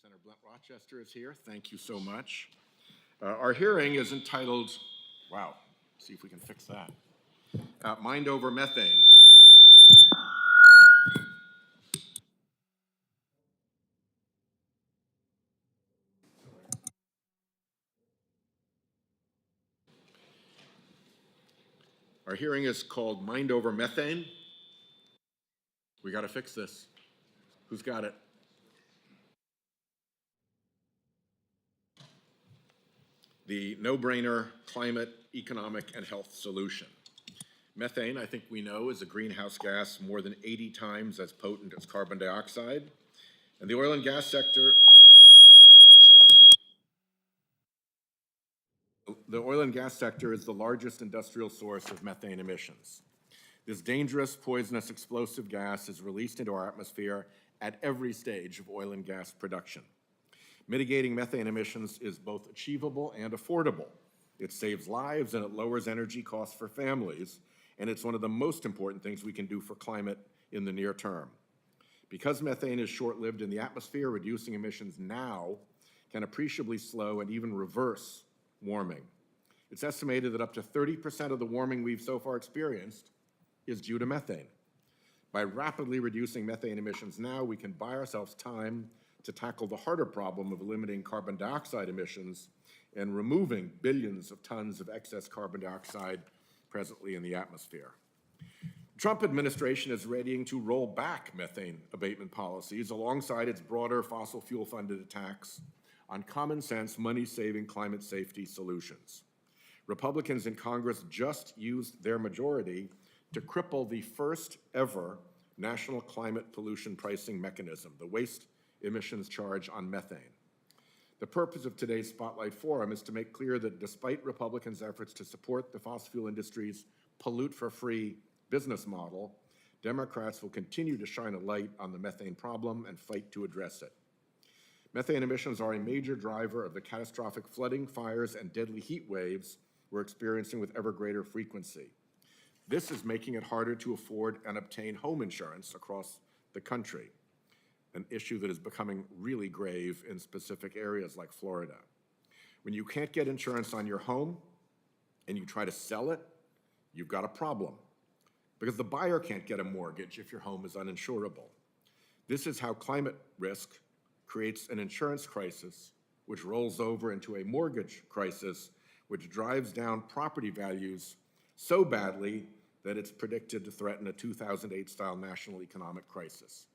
Senator Blunt Rochester is here. Thank you so much. Our hearing is entitled, wow, see if we can fix that. Mind over Methane. Our hearing is called Mind Over Methane. We got to fix this. Who's got it? The no-brainer climate, economic, and health solution. Methane, I think we know, is a greenhouse gas more than 80 times as potent as carbon dioxide. And the oil and gas sector, is the largest industrial source of methane emissions. This dangerous, poisonous, explosive gas is released into our atmosphere at every stage of oil and gas production. Mitigating methane emissions is both achievable and affordable. It saves lives and it lowers energy costs for families, and it's one of the most important things we can do for climate in the near term. Because methane is short-lived in the atmosphere, reducing emissions now can appreciably slow and even reverse warming. It's estimated that up to 30% of the warming we've so far experienced is due to methane. By rapidly reducing methane emissions now, we can buy ourselves time to tackle the harder problem of limiting carbon dioxide emissions and removing billions of tons of excess carbon dioxide presently in the atmosphere. The Trump administration is readying to roll back methane abatement policies alongside its broader fossil fuel-funded attacks on common sense, money-saving climate safety solutions. Republicans in Congress just used their majority to cripple the first ever national climate pollution pricing mechanism, the waste emissions charge on methane. The purpose of today's Spotlight Forum is to make clear that despite Republicans' efforts to support the fossil fuel industry's pollute for free business model, Democrats will continue to shine a light on the methane problem and fight to address it. Methane emissions are a major driver of the catastrophic flooding, fires, and deadly heat waves we're experiencing with ever greater frequency. This is making it harder to afford and obtain home insurance across the country, an issue that is becoming really grave in specific areas like Florida. When you can't get insurance on your home and you try to sell it, you've got a problem, because the buyer can't get a mortgage if your home is uninsurable. This is how climate risk creates an insurance crisis, which rolls over into a mortgage crisis, which drives down property values so badly that it's predicted to threaten a 2008-style national economic crisis.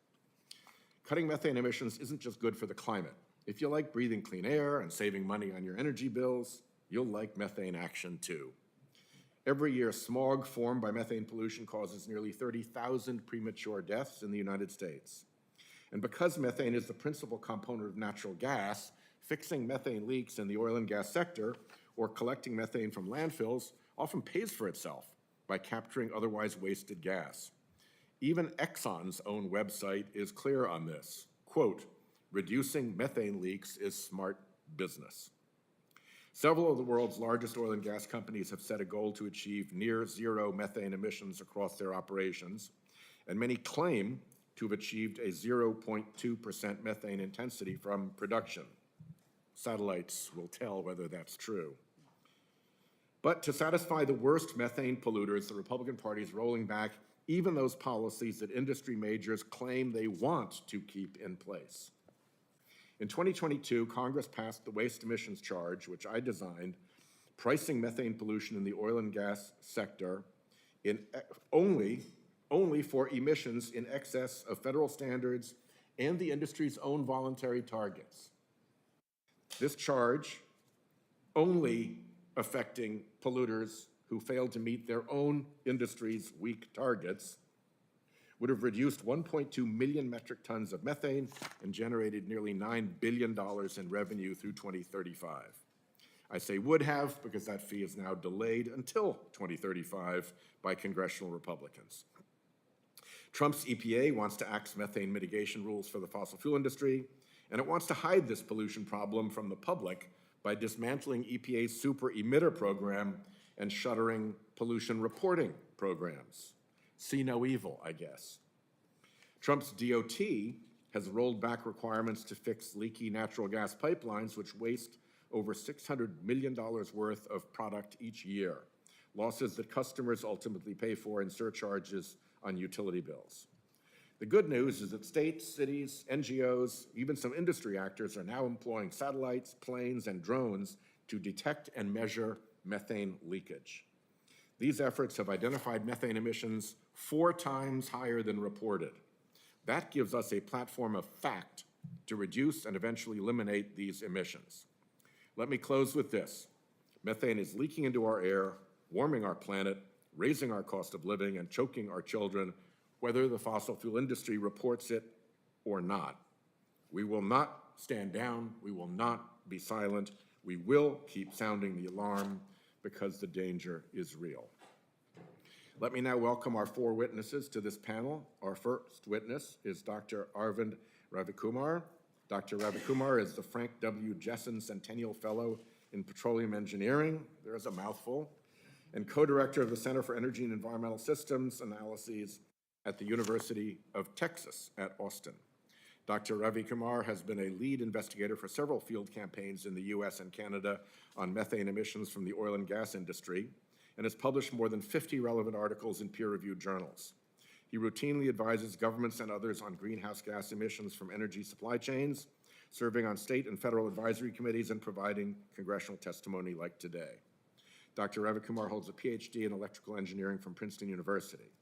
Cutting methane emissions isn't just good for the climate. If you like breathing clean air and saving money on your energy bills, you'll like methane action too. Every year, smog formed by methane pollution causes nearly 30,000 premature deaths in the United States. And because methane is the principal component of natural gas, fixing methane leaks in the oil and gas sector or collecting methane from landfills often pays for itself by capturing otherwise wasted gas. Even Exxon's own website is clear on this. Quote, "Reducing methane leaks is smart business." Several of the world's largest oil and gas companies have set a goal to achieve near zero methane emissions across their operations, and many claim to have achieved a 0.2% methane intensity from production. Satellites will tell whether that's true. But to satisfy the worst methane polluters, the Republican Party is rolling back even those policies that industry majors claim they want to keep in place. In 2022, Congress passed the waste emissions charge, which I designed, pricing methane pollution in the oil and gas sector in only for emissions in excess of federal standards and the industry's own voluntary targets. This charge, only affecting polluters who failed to meet their own industry's weak targets, would have reduced 1.2 million metric tons of methane and generated nearly $9 billion in revenue through 2035. I say would have because that fee is now delayed until 2035 by congressional Republicans. Trump's EPA wants to axe methane mitigation rules for the fossil fuel industry, and it wants to hide this pollution problem from the public by dismantling EPA's super emitter program and shuttering pollution reporting programs. See no evil, I guess. Trump's DOT has rolled back requirements to fix leaky natural gas pipelines, which waste over $600 million worth of product each year, losses that customers ultimately pay for in surcharges on utility bills. The good news is that states, cities, NGOs, even some industry actors are now employing satellites, planes, and drones to detect and measure methane leakage. These efforts have identified methane emissions 4 times higher than reported. That gives us a platform of fact to reduce and eventually eliminate these emissions. Let me close with this. Methane is leaking into our air, warming our planet, raising our cost of living, and choking our children, whether the fossil fuel industry reports it or not. We will not stand down. We will not be silent. We will keep sounding the alarm because the danger is real. Let me now welcome our 4 witnesses to this panel. Our first witness is Dr. Arvind Ravikumar. Dr. Ravikumar is the Frank W. Jessen Centennial Fellow in Petroleum Engineering, there's a mouthful, and co-director of the Center for Energy and Environmental Systems Analyses at the University of Texas at Austin. Dr. Ravikumar has been a lead investigator for several field campaigns in the US and Canada on methane emissions from the oil and gas industry, and has published more than 50 relevant articles in peer-reviewed journals. He routinely advises governments and others on greenhouse gas emissions from energy supply chains, serving on state and federal advisory committees and providing congressional testimony like today. Dr. Ravikumar holds a PhD in electrical engineering from Princeton University.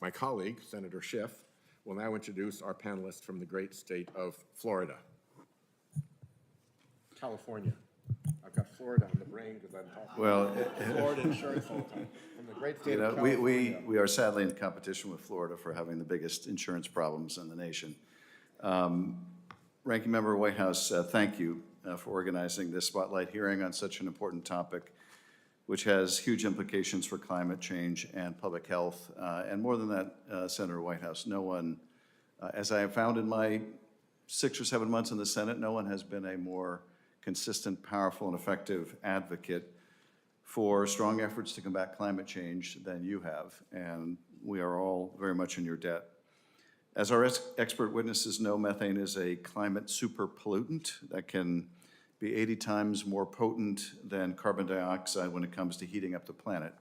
My colleague, Senator Schiff, will now introduce our panelists from the great state of Florida. California. I've got Florida on the brain because I'm talking Florida insurance all the time. From the great state of California. We are sadly in competition with Florida for having the biggest insurance problems in the nation. Ranking Member Whitehouse, thank you for organizing this spotlight hearing on such an important topic, which has huge implications for climate change and public health. And more than that, Senator Whitehouse, no one, as I have found in my 6 or 7 months in the Senate, no one has been a more consistent, powerful, and effective advocate for strong efforts to combat climate change than you have, and we are all very much in your debt. As our expert witnesses know, methane is a climate super pollutant that can be 80 times more potent than carbon dioxide when it comes to heating up the planet.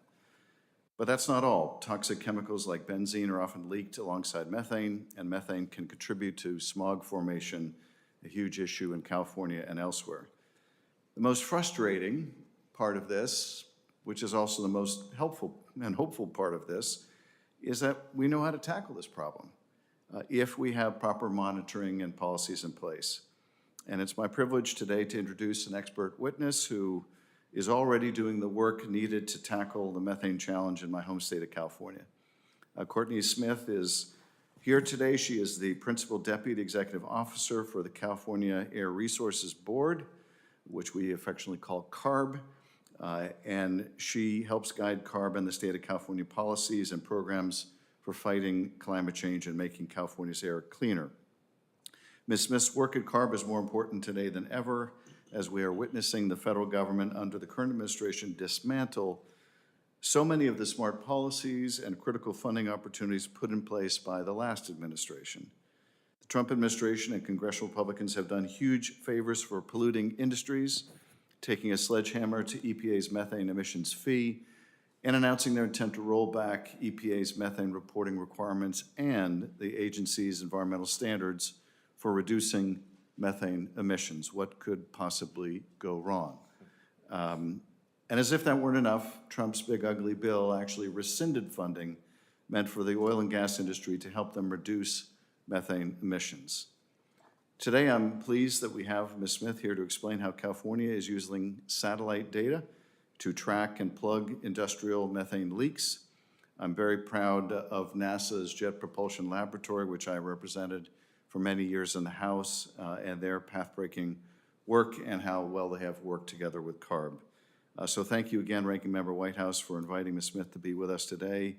But that's not all. Toxic chemicals like benzene are often leaked alongside methane, and methane can contribute to smog formation, a huge issue in California and elsewhere. The most frustrating part of this, which is also the most helpful and hopeful part of this, is that we know how to tackle this problem if we have proper monitoring and policies in place. And it's my privilege today to introduce an expert witness who is already doing the work needed to tackle the methane challenge in my home state of California. Courtney Smith is here today. She is the Principal Deputy Executive Officer for the California Air Resources Board, which we affectionately call CARB, and she helps guide CARB and the state of California policies and programs for fighting climate change and making California's air cleaner. Ms. Smith's work at CARB is more important today than ever, as we are witnessing the federal government under the current administration dismantle so many of the smart policies and critical funding opportunities put in place by the last administration. The Trump administration and congressional Republicans have done huge favors for polluting industries, taking a sledgehammer to EPA's methane emissions fee, and announcing their intent to roll back EPA's methane reporting requirements and the agency's environmental standards for reducing methane emissions. What could possibly go wrong? And as if that weren't enough, Trump's big ugly bill actually rescinded funding meant for the oil and gas industry to help them reduce methane emissions. Today, I'm pleased that we have Ms. Smith here to explain how California is using satellite data to track and plug industrial methane leaks. I'm very proud of NASA's Jet Propulsion Laboratory, which I represented for many years in the House, and their path-breaking work and how well they have worked together with CARB. So thank you again, Ranking Member Whitehouse, for inviting Ms. Smith to be with us today.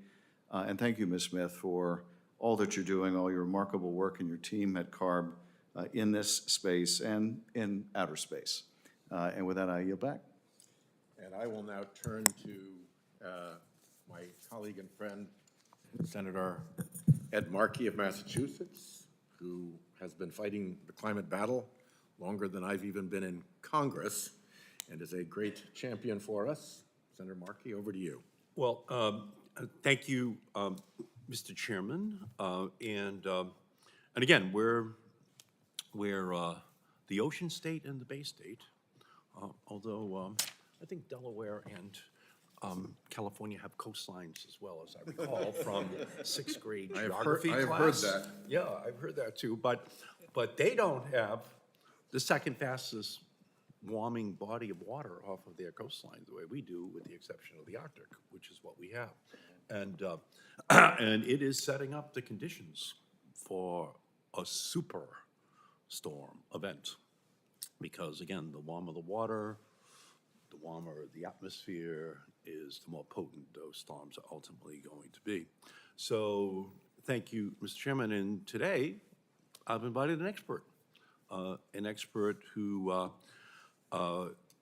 And thank you, Ms. Smith, for all that you're doing, all your remarkable work and your team at CARB in this space and in outer space. And with that, I yield back. And I will now turn to my colleague and friend, Senator Ed Markey of Massachusetts, who has been fighting the climate battle longer than I've even been in Congress and is a great champion for us. Senator Markey, over to you. Well, thank you, Mr. Chairman. And again, we're the ocean state and the Bay State, although I think Delaware and California have coastlines as well, as I recall, from sixth grade geography class. I have heard that. Yeah, I've heard that too. But they don't have the second fastest warming body of water off of their coastline the way we do, with the exception of the Arctic, which is what we have. And and it is setting up the conditions for a super storm event. Because again, the warmer the water, the warmer the atmosphere is, the more potent those storms are ultimately going to be. So thank you, Mr. Chairman. And today, I've invited an expert who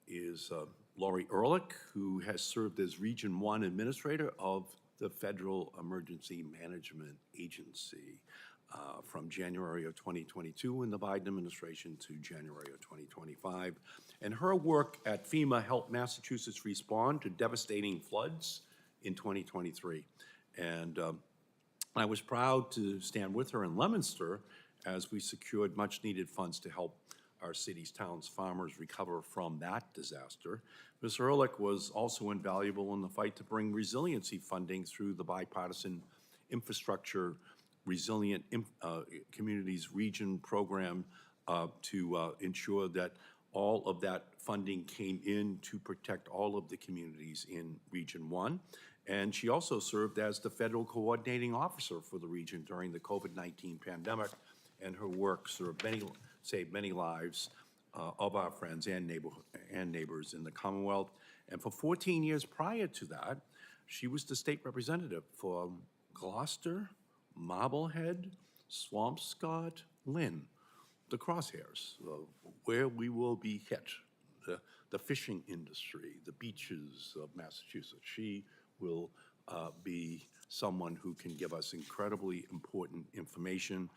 is Laurie Ehrlich, who has served as Region 1 Administrator of the Federal Emergency Management Agency from January of 2022 in the Biden administration to January of 2025. And her work at FEMA helped Massachusetts respond to devastating floods in 2023. And I was proud to stand with her in Leominster as we secured much-needed funds to help our cities, towns, farmers recover from that disaster. Ms. Ehrlich was also invaluable in the fight to bring resiliency funding through the bipartisan Infrastructure Resilient Communities Region program to ensure that all of that funding came in to protect all of the communities in Region 1. And she also served as the federal coordinating officer for the region during the COVID-19 pandemic, and her work saved many lives of our friends and neighbors in the Commonwealth. And for 14 years prior to that, she was the state representative for Gloucester, Marblehead, Swampscott, Lynn, the crosshairs, where we will be hit, the fishing industry, the beaches of Massachusetts. She will be someone who can give us incredibly important information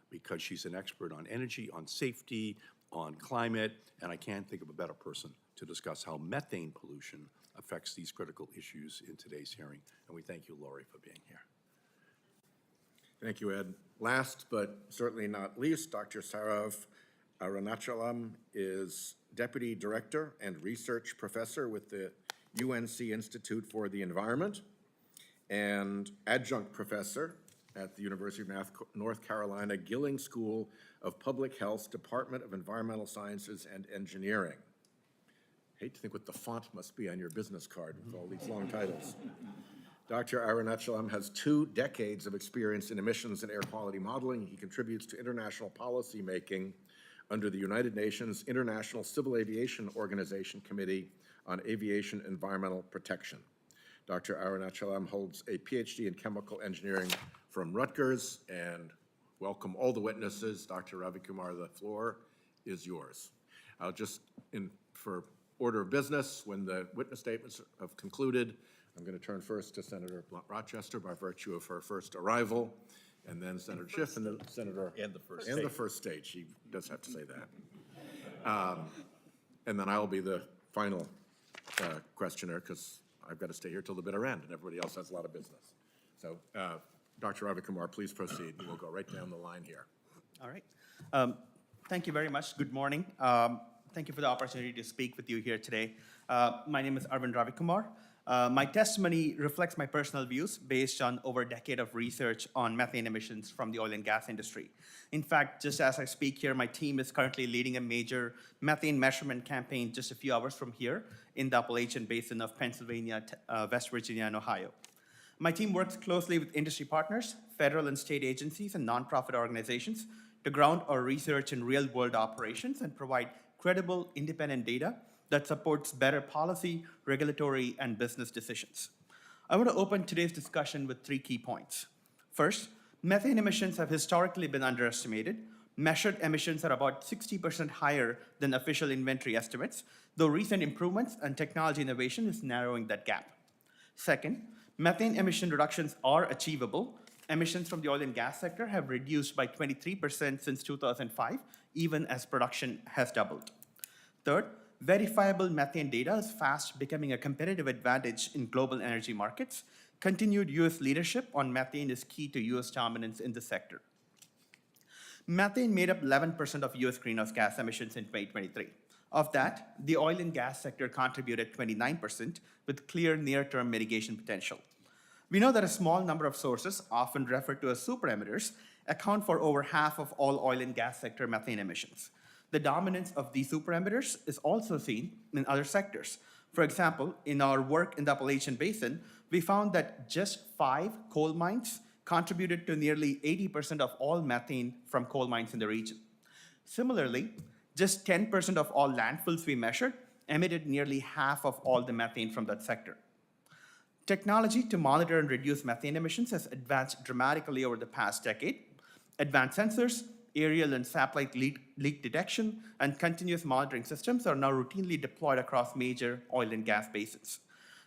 because she's an expert on energy, on safety, on climate, and I can't think of a better person to discuss how methane pollution affects these critical issues in today's hearing. And we thank you, Laurie, for being here. Thank you, Ed. Last but certainly not least, Dr. Sarav Arunachalam is Deputy Director and Research Professor with the UNC Institute for the Environment and Adjunct Professor at the University of North Carolina Gilling School of Public Health, Department of Environmental Sciences and Engineering. Hate to think what the font must be on your business card with all these long titles. Dr. Arunachalam has 2 decades of experience in emissions and air quality modeling. He contributes to international policy making under the United Nations International Civil Aviation Organization Committee on Aviation Environmental Protection. Dr. Arunachalam holds a PhD in chemical engineering from Rutgers, and welcome all the witnesses. Dr. Ravikumar, the floor is yours. I'll just, for order of business, when the witness statements have concluded, I'm going to turn first to Senator Blunt-Rochester by virtue of her first arrival, and then Senator Schiff and the Senator and the first and state. the first state. She does have to say that. And then I'll be the final questioner because I've got to stay here till the bitter end, and everybody else has a lot of business. So, Dr. Ravikumar, please proceed. We'll go right down the line here. All right. Thank you very much. Good morning. Thank you for the opportunity to speak with you here today. My name is Arvind Ravikumar. My testimony reflects my personal views based on over a decade of research on methane emissions from the oil and gas industry. In fact, just as I speak here, my team is currently leading a major methane measurement campaign just a few hours from here in the Appalachian Basin of Pennsylvania, West Virginia, and Ohio. My team works closely with industry partners, federal and state agencies, and nonprofit organizations to ground our research in real-world operations and provide credible, independent data that supports better policy, regulatory, and business decisions. I want to open today's discussion with 3 key points. First, methane emissions have historically been underestimated. Measured emissions are about 60% higher than official inventory estimates, though recent improvements and technology innovation is narrowing that gap. Second, methane emission reductions are achievable Emissions from the oil and gas sector have reduced by 23% since 2005, even as production has doubled. Third, verifiable methane data is fast becoming a competitive advantage in global energy markets. Continued U.S. leadership on methane is key to U.S. dominance in the sector. Methane made up 11% of U.S. greenhouse gas emissions in 2023. Of that, the oil and gas sector contributed 29%, with clear near-term mitigation potential. We know that a small number of sources, often referred to as super emitters, account for over half of all oil and gas sector methane emissions. The dominance of these super emitters is also seen in other sectors. For example, in our work in the Appalachian Basin, we found that just 5 coal mines contributed to nearly 80% of all methane from coal mines in the region. Similarly, just 10% of all landfills we measured emitted nearly half of all the methane from that sector. Technology to monitor and reduce methane emissions has advanced dramatically over the past decade. Advanced sensors, aerial and satellite leak detection, and continuous monitoring systems are now routinely deployed across major oil and gas basins.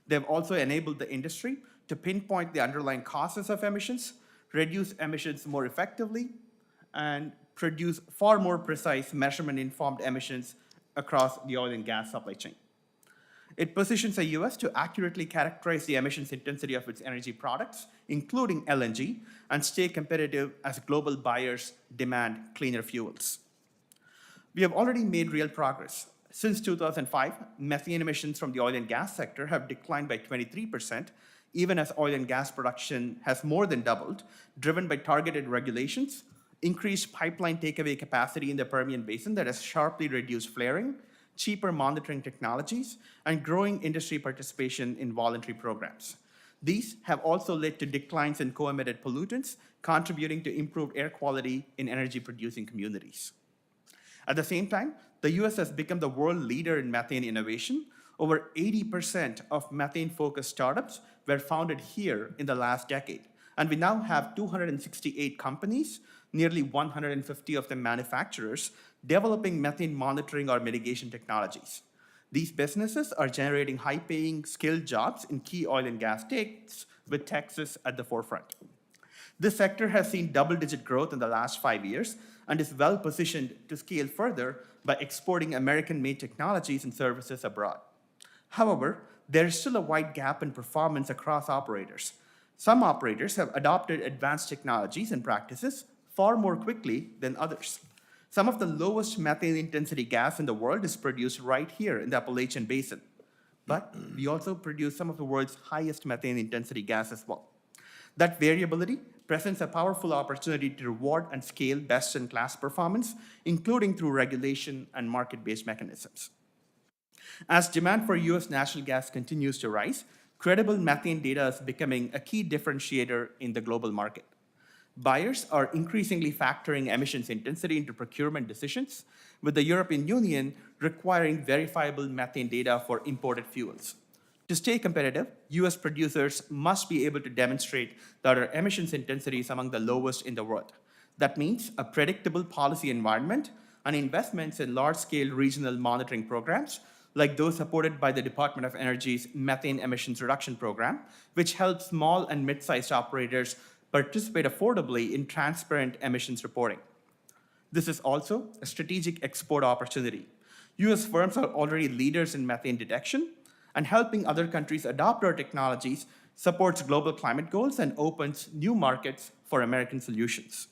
They've also enabled the industry to pinpoint the underlying causes of emissions, reduce emissions more effectively, and produce far more precise measurement-informed emissions across the oil and gas supply chain. It positions the U.S. to accurately characterize the emissions intensity of its energy products, including LNG, and stay competitive as global buyers demand cleaner fuels. We have already made real progress. Since 2005, methane emissions from the oil and gas sector have declined by 23%, even as oil and gas production has more than doubled, driven by targeted regulations, increased pipeline takeaway capacity in the Permian Basin that has sharply reduced flaring, cheaper monitoring technologies, and growing industry participation in voluntary programs. These have also led to declines in co-emitted pollutants, contributing to improved air quality in energy-producing communities. At the same time, the U.S. has become the world leader in methane innovation. Over 80% of methane-focused startups were founded here in the last decade, and we now have 268 companies, nearly 150 of them manufacturers, developing methane monitoring or mitigation technologies. These businesses are generating high-paying, skilled jobs in key oil and gas states, with Texas at the forefront. This sector has seen double-digit growth in the last 5 years and is well-positioned to scale further by exporting American-made technologies and services abroad. However, there is still a wide gap in performance across operators. Some operators have adopted advanced technologies and practices far more quickly than others. Some of the lowest methane intensity gas in the world is produced right here in the Appalachian Basin. But we also produce some of the world's highest methane intensity gas as well. That variability presents a powerful opportunity to reward and scale best-in-class performance, including through regulation and market-based mechanisms. As demand for U.S. natural gas continues to rise, credible methane data is becoming a key differentiator in the global market. Buyers are increasingly factoring emissions intensity into procurement decisions, with the European Union requiring verifiable methane data for imported fuels. To stay competitive, U.S. producers must be able to demonstrate that our emissions intensity is among the lowest in the world. That means a predictable policy environment and investments in large-scale regional monitoring programs, like those supported by the Department of Energy's Methane Emissions Reduction Program, which helps small and mid-sized operators participate affordably in transparent emissions reporting. This is also a strategic export opportunity. U.S. firms are already leaders in methane detection, and helping other countries adopt our technologies supports global climate goals and opens new markets for American solutions.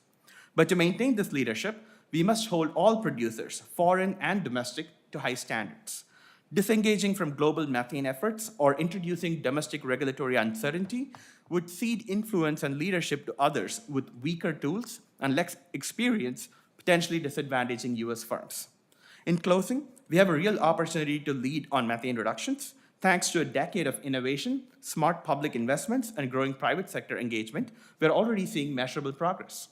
But to maintain this leadership, we must hold all producers, foreign and domestic, to high standards. Disengaging from global methane efforts or introducing domestic regulatory uncertainty would cede influence and leadership to others with weaker tools and less experience, potentially disadvantaging U.S. firms. In closing, we have a real opportunity to lead on methane reductions. Thanks to a decade of innovation, smart public investments, and growing private sector engagement, we're already seeing measurable progress.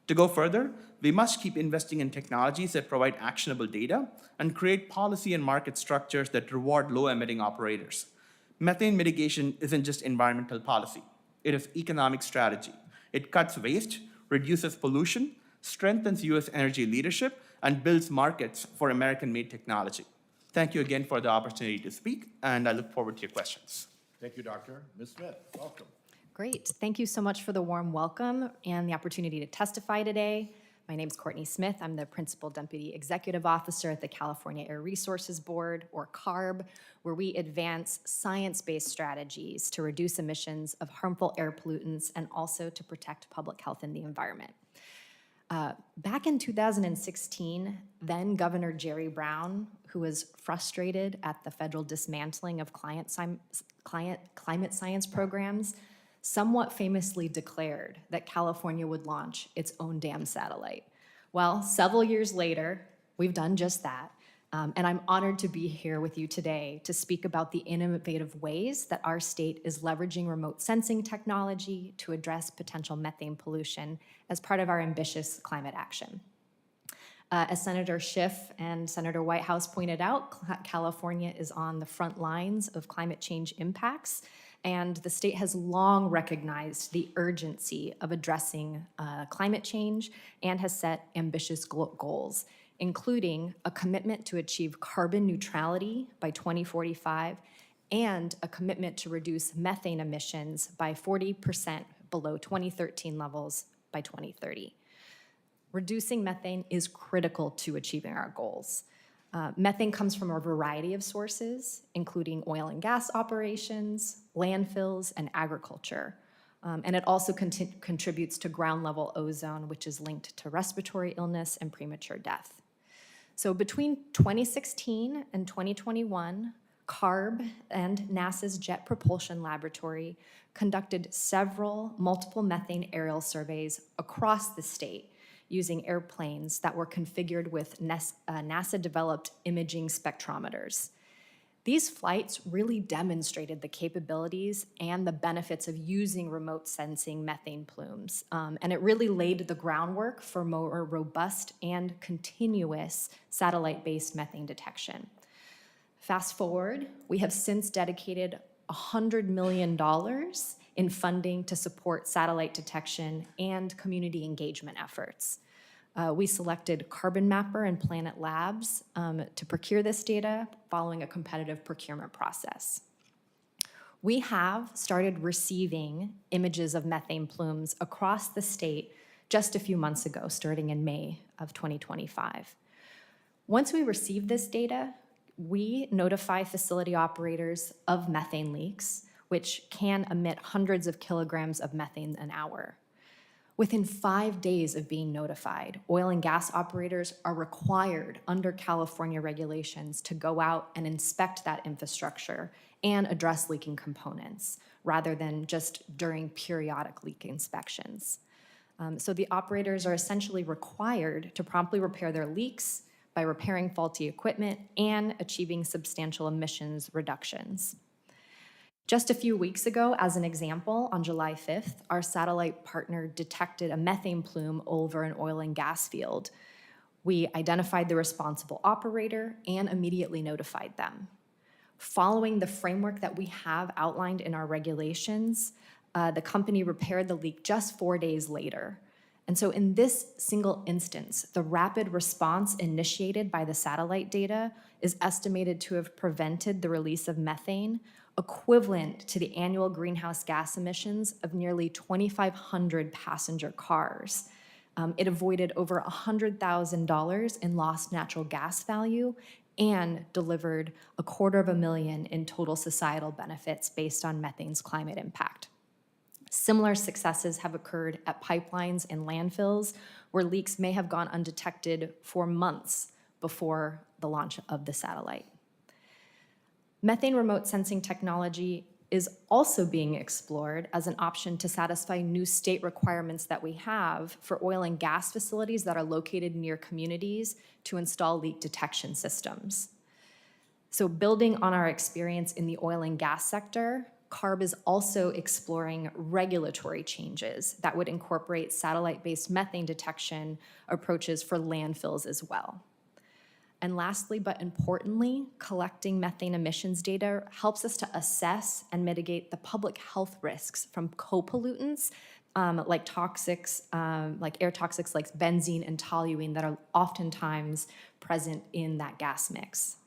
To go further, we must keep investing in technologies that provide actionable data and create policy and market structures that reward low-emitting operators. Methane mitigation isn't just environmental policy. It is economic strategy. It cuts waste, reduces pollution, strengthens U.S. energy leadership, and builds markets for American-made technology. Thank you again for the opportunity to speak, and I look forward to your questions. Thank you, Doctor. Ms. Smith, welcome. Great. Thank you so much for the warm welcome and the opportunity to testify today. My name is Courtney Smith. I'm the Principal Deputy Executive Officer at the California Air Resources Board, or CARB, where we advance science-based strategies to reduce emissions of harmful air pollutants and also to protect public health and the environment. Back in 2016, then Governor Jerry Brown, who was frustrated at the federal dismantling of climate science programs, somewhat famously declared that California would launch its own damn satellite. Well, several years later, we've done just that. And I'm honored to be here with you today to speak about the innovative ways that our state is leveraging remote sensing technology to address potential methane pollution as part of our ambitious climate action. As Senator Schiff and Senator Whitehouse pointed out, California is on the front lines of climate change impacts, and the state has long recognized the urgency of addressing climate change and has set ambitious goals, including a commitment to achieve carbon neutrality by 2045 and a commitment to reduce methane emissions by 40% below 2013 levels by 2030. Reducing methane is critical to achieving our goals. Methane comes from a variety of sources, including oil and gas operations, landfills, and agriculture. And it also contributes to ground level ozone, which is linked to respiratory illness and premature death. So between 2016 and 2021, CARB and NASA's Jet Propulsion Laboratory conducted several multiple methane aerial surveys across the state using airplanes that were configured with NASA-developed imaging spectrometers. These flights really demonstrated the capabilities and the benefits of using remote sensing methane plumes, and it really laid the groundwork for more robust and continuous satellite-based methane detection. Fast forward, we have since dedicated $100 million in funding to support satellite detection and community engagement efforts. We selected Carbon Mapper and Planet Labs to procure this data following a competitive procurement process. We have started receiving images of methane plumes across the state just a few months ago, starting in May of 2025. Once we receive this data, we notify facility operators of methane leaks, which can emit hundreds of kilograms of methane an hour. Within 5 days of being notified, oil and gas operators are required under California regulations to go out and inspect that infrastructure and address leaking components, rather than just during periodic leak inspections. So the operators are essentially required to promptly repair their leaks by repairing faulty equipment and achieving substantial emissions reductions. Just a few weeks ago, as an example, on July 5th, our satellite partner detected a methane plume over an oil and gas field. We identified the responsible operator and immediately notified them. Following the framework that we have outlined in our regulations, the company repaired the leak just 4 days later. And so in this single instance, the rapid response initiated by the satellite data is estimated to have prevented the release of methane equivalent to the annual greenhouse gas emissions of nearly 2,500 passenger cars. It avoided over $100,000 in lost natural gas value and delivered $250,000 in total societal benefits based on methane's climate impact. Similar successes have occurred at pipelines and landfills where leaks may have gone undetected for months before the launch of the satellite. Methane remote sensing technology is also being explored as an option to satisfy new state requirements that we have for oil and gas facilities that are located near communities to install leak detection systems. So building on our experience in the oil and gas sector, CARB is also exploring regulatory changes that would incorporate satellite-based methane detection approaches for landfills as well. And lastly, but importantly, collecting methane emissions data helps us to assess and mitigate the public health risks from co-pollutants like toxics, like air toxics like benzene and toluene that are oftentimes present in that gas mix.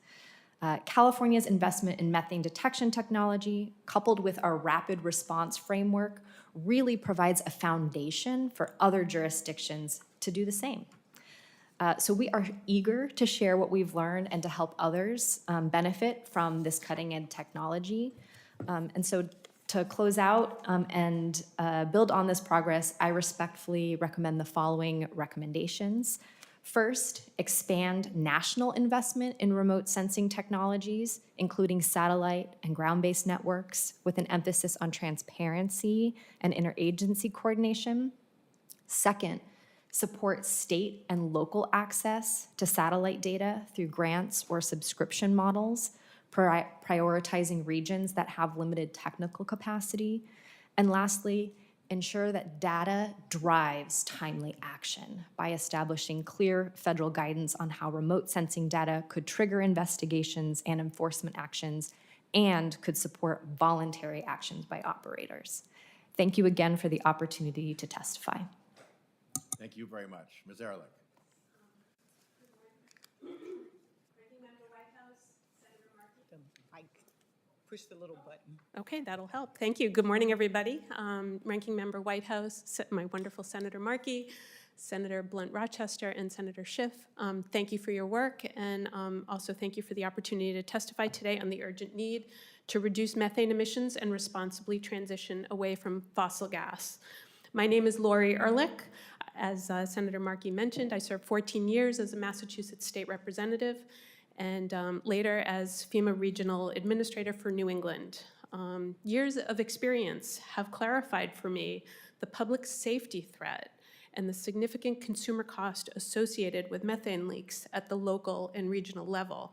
California's investment in methane detection technology, coupled with our rapid response framework, really provides a foundation for other jurisdictions to do the same. So we are eager to share what we've learned and to help others benefit from this cutting-edge technology. And so to close out and build on this progress, I respectfully recommend the following recommendations. First, expand national investment in remote sensing technologies, including satellite and ground-based networks, with an emphasis on transparency and interagency coordination. Second, support state and local access to satellite data through grants or subscription models, prioritizing regions that have limited technical capacity. And lastly, ensure that data drives timely action by establishing clear federal guidance on how remote sensing data could trigger investigations and enforcement actions and could support voluntary actions by operators. Thank you again for the opportunity to testify. Thank you very much. Ms. Ehrlich. Push the little button. Okay, that'll help. Thank you. Good morning, everybody. Ranking Member Whitehouse, my wonderful Senator Markey, Senator Blunt Rochester, and Senator Schiff. Thank you for your work, and also thank you for the opportunity to testify today on the urgent need to reduce methane emissions and responsibly transition away from fossil gas. My name is Lori Ehrlich. As Senator Markey mentioned, I served 14 years as a Massachusetts state representative and later as FEMA Regional Administrator for New England. Years of experience have clarified for me the public safety threat and the significant consumer cost associated with methane leaks at the local and regional level.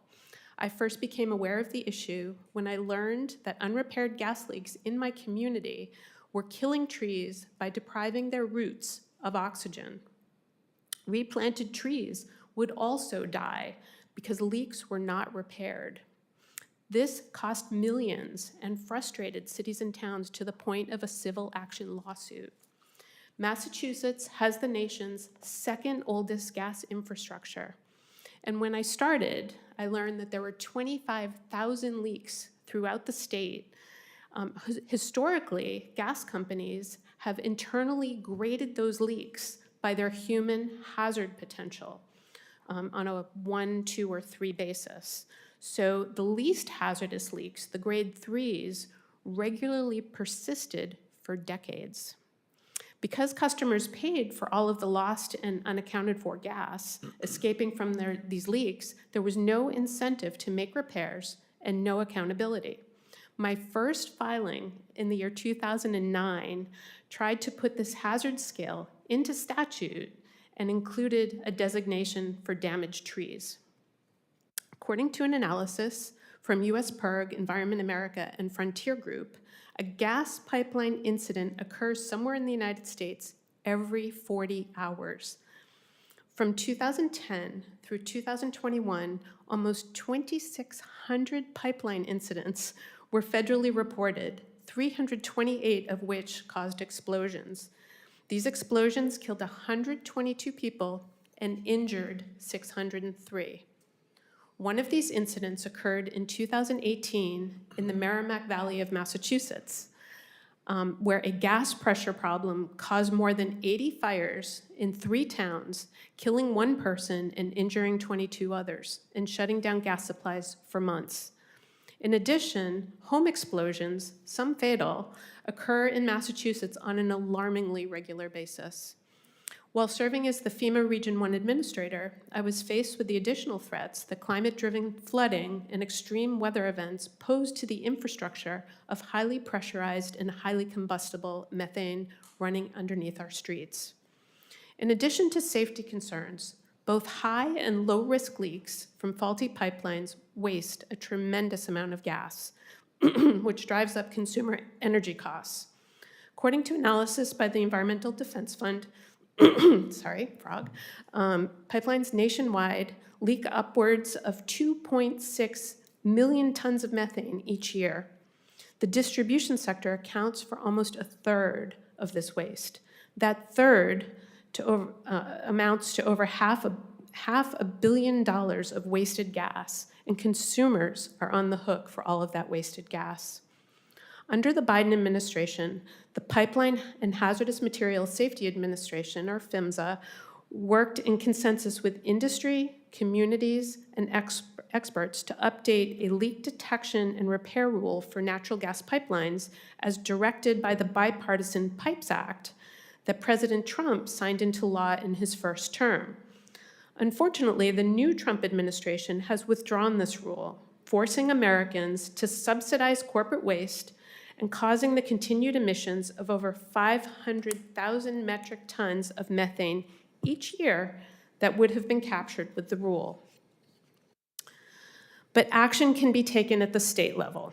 I first became aware of the issue when I learned that unrepaired gas leaks in my community were killing trees by depriving their roots of oxygen. Replanted trees would also die because leaks were not repaired. This cost millions and frustrated cities and towns to the point of a civil action lawsuit. Massachusetts has the nation's second oldest gas infrastructure. And when I started, I learned that there were 25,000 leaks throughout the state. Historically, gas companies have internally graded those leaks by their human hazard potential on a 1, 2, or 3 basis. So the least hazardous leaks, the grade 3s, regularly persisted for decades. Because customers paid for all of the lost and unaccounted for gas escaping from these leaks, there was no incentive to make repairs and no accountability. My first filing in the year 2009 tried to put this hazard scale into statute and included a designation for damaged trees. According to an analysis from US PIRG, Environment America, and Frontier Group, a gas pipeline incident occurs somewhere in the United States every 40 hours. From 2010 through 2021, almost 2,600 pipeline incidents were federally reported, 328 of which caused explosions. These explosions killed 122 people and injured 603. One of these incidents occurred in 2018 in the Merrimack Valley of Massachusetts, where a gas pressure problem caused more than 80 fires in 3 towns, killing 1 person and injuring 22 others, and shutting down gas supplies for months. In addition, home explosions, some fatal, occur in Massachusetts on an alarmingly regular basis. While serving as the FEMA Region 1 administrator, I was faced with the additional threats that climate-driven flooding and extreme weather events pose to the infrastructure of highly pressurized and highly combustible methane running underneath our streets. In addition to safety concerns, both high and low-risk leaks from faulty pipelines waste a tremendous amount of gas, which drives up consumer energy costs. According to analysis by the Environmental Defense Fund, pipelines nationwide leak upwards of 2.6 million tons of methane each year. The distribution sector accounts for almost a third of this waste. That third amounts to over half $500 million of wasted gas, and consumers are on the hook for all of that wasted gas. Under the Biden administration, the Pipeline and Hazardous Materials Safety Administration, or PHMSA, worked in consensus with industry, communities, and experts to update a leak detection and repair rule for natural gas pipelines as directed by the Bipartisan Pipes Act that President Trump signed into law in his first term. Unfortunately, the new Trump administration has withdrawn this rule, forcing Americans to subsidize corporate waste and causing the continued emissions of over 500,000 metric tons of methane each year that would have been captured with the rule. But action can be taken at the state level.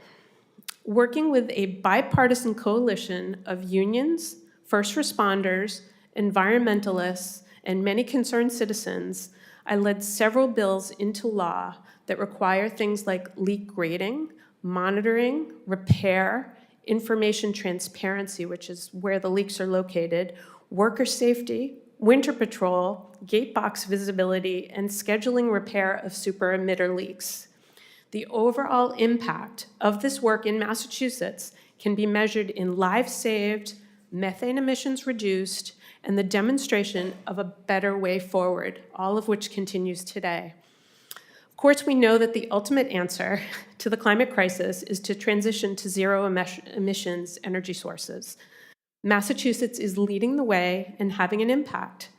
Working with a bipartisan coalition of unions, first responders, environmentalists, and many concerned citizens, I led several bills into law that require things like leak grading, monitoring, repair, information transparency, which is where the leaks are located, worker safety, winter patrol, gate box visibility, and scheduling repair of super emitter leaks. The overall impact of this work in Massachusetts can be measured in lives saved, methane emissions reduced, and the demonstration of a better way forward, all of which continues today. Of course, we know that the ultimate answer to the climate crisis is to transition to zero emissions energy sources. Massachusetts is leading the way and having an impact.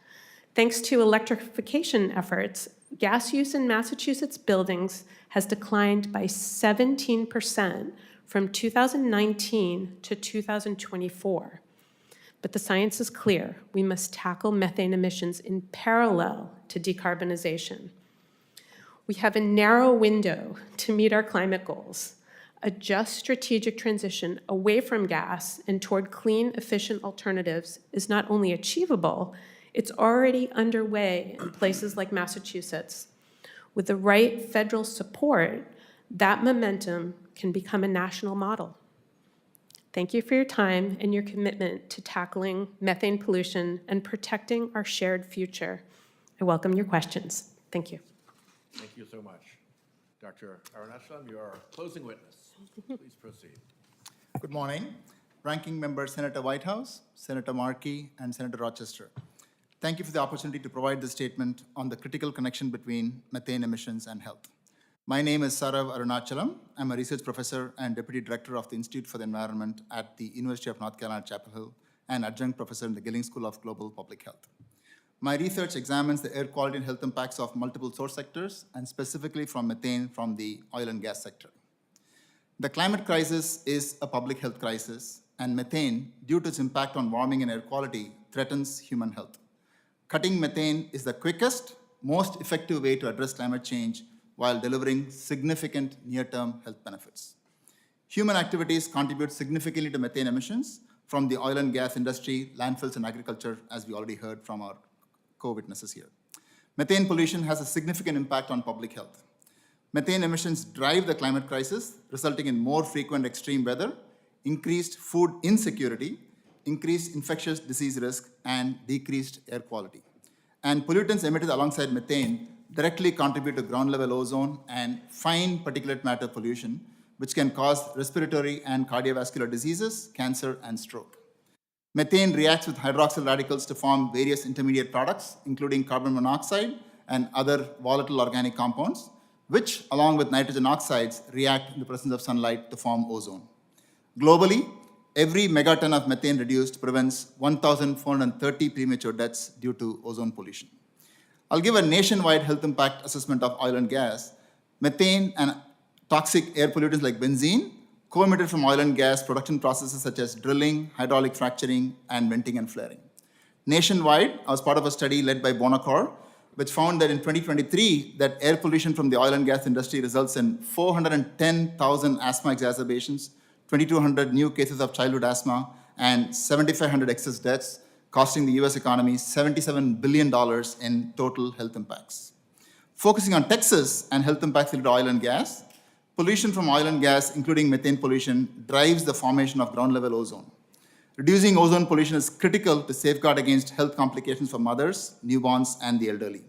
Thanks to electrification efforts, gas use in Massachusetts buildings has declined by 17% from 2019 to 2024. But the science is clear. We must tackle methane emissions in parallel to decarbonization. We have a narrow window to meet our climate goals. A just strategic transition away from gas and toward clean, efficient alternatives is not only achievable, it's already underway in places like Massachusetts. With the right federal support, that momentum can become a national model. Thank you for your time and your commitment to tackling methane pollution and protecting our shared future. I welcome your questions. Thank you. Thank you so much. Dr. Arunachalam, you are closing witness. Please proceed. Good morning. Ranking Member Senator Whitehouse, Senator Markey, and Senator Rochester. Thank you for the opportunity to provide this statement on the critical connection between methane emissions and health. My name is Sarav Arunachalam. I'm a research professor and deputy director of the Institute for the Environment at the University of North Carolina, Chapel Hill, and adjunct professor in the Gilling School of Global Public Health. My research examines the air quality and health impacts of multiple source sectors, and specifically from methane from the oil and gas sector. The climate crisis is a public health crisis, and methane, due to its impact on warming and air quality, threatens human health. Cutting methane is the quickest, most effective way to address climate change while delivering significant near-term health benefits. Human activities contribute significantly to methane emissions from the oil and gas industry, landfills, and agriculture, as we already heard from our co-witnesses here. Methane pollution has a significant impact on public health. Methane emissions drive the climate crisis, resulting in more frequent extreme weather, increased food insecurity, increased infectious disease risk, and decreased air quality. And pollutants emitted alongside methane directly contribute to ground-level ozone and fine particulate matter pollution, which can cause respiratory and cardiovascular diseases, cancer, and stroke. Methane reacts with hydroxyl radicals to form various intermediate products, including carbon monoxide and other volatile organic compounds, which, along with nitrogen oxides, react in the presence of sunlight to form ozone. Globally, every megaton of methane reduced prevents 1,430 premature deaths due to ozone pollution. I'll give a nationwide health impact assessment of oil and gas. Methane and toxic air pollutants like benzene co-emitted from oil and gas production processes such as drilling, hydraulic fracturing, and venting and flaring. Nationwide, I was part of a study led by Bonacor, which found that in 2023, that air pollution from the oil and gas industry results in 410,000 asthma exacerbations, 2,200 new cases of childhood asthma, and 7,500 excess deaths, costing the US economy $77 billion in total health impacts. Focusing on Texas and health impacts related to oil and gas, pollution from oil and gas, including methane pollution, drives the formation of ground-level ozone. Reducing ozone pollution is critical to safeguard against health complications for mothers, newborns, and the elderly.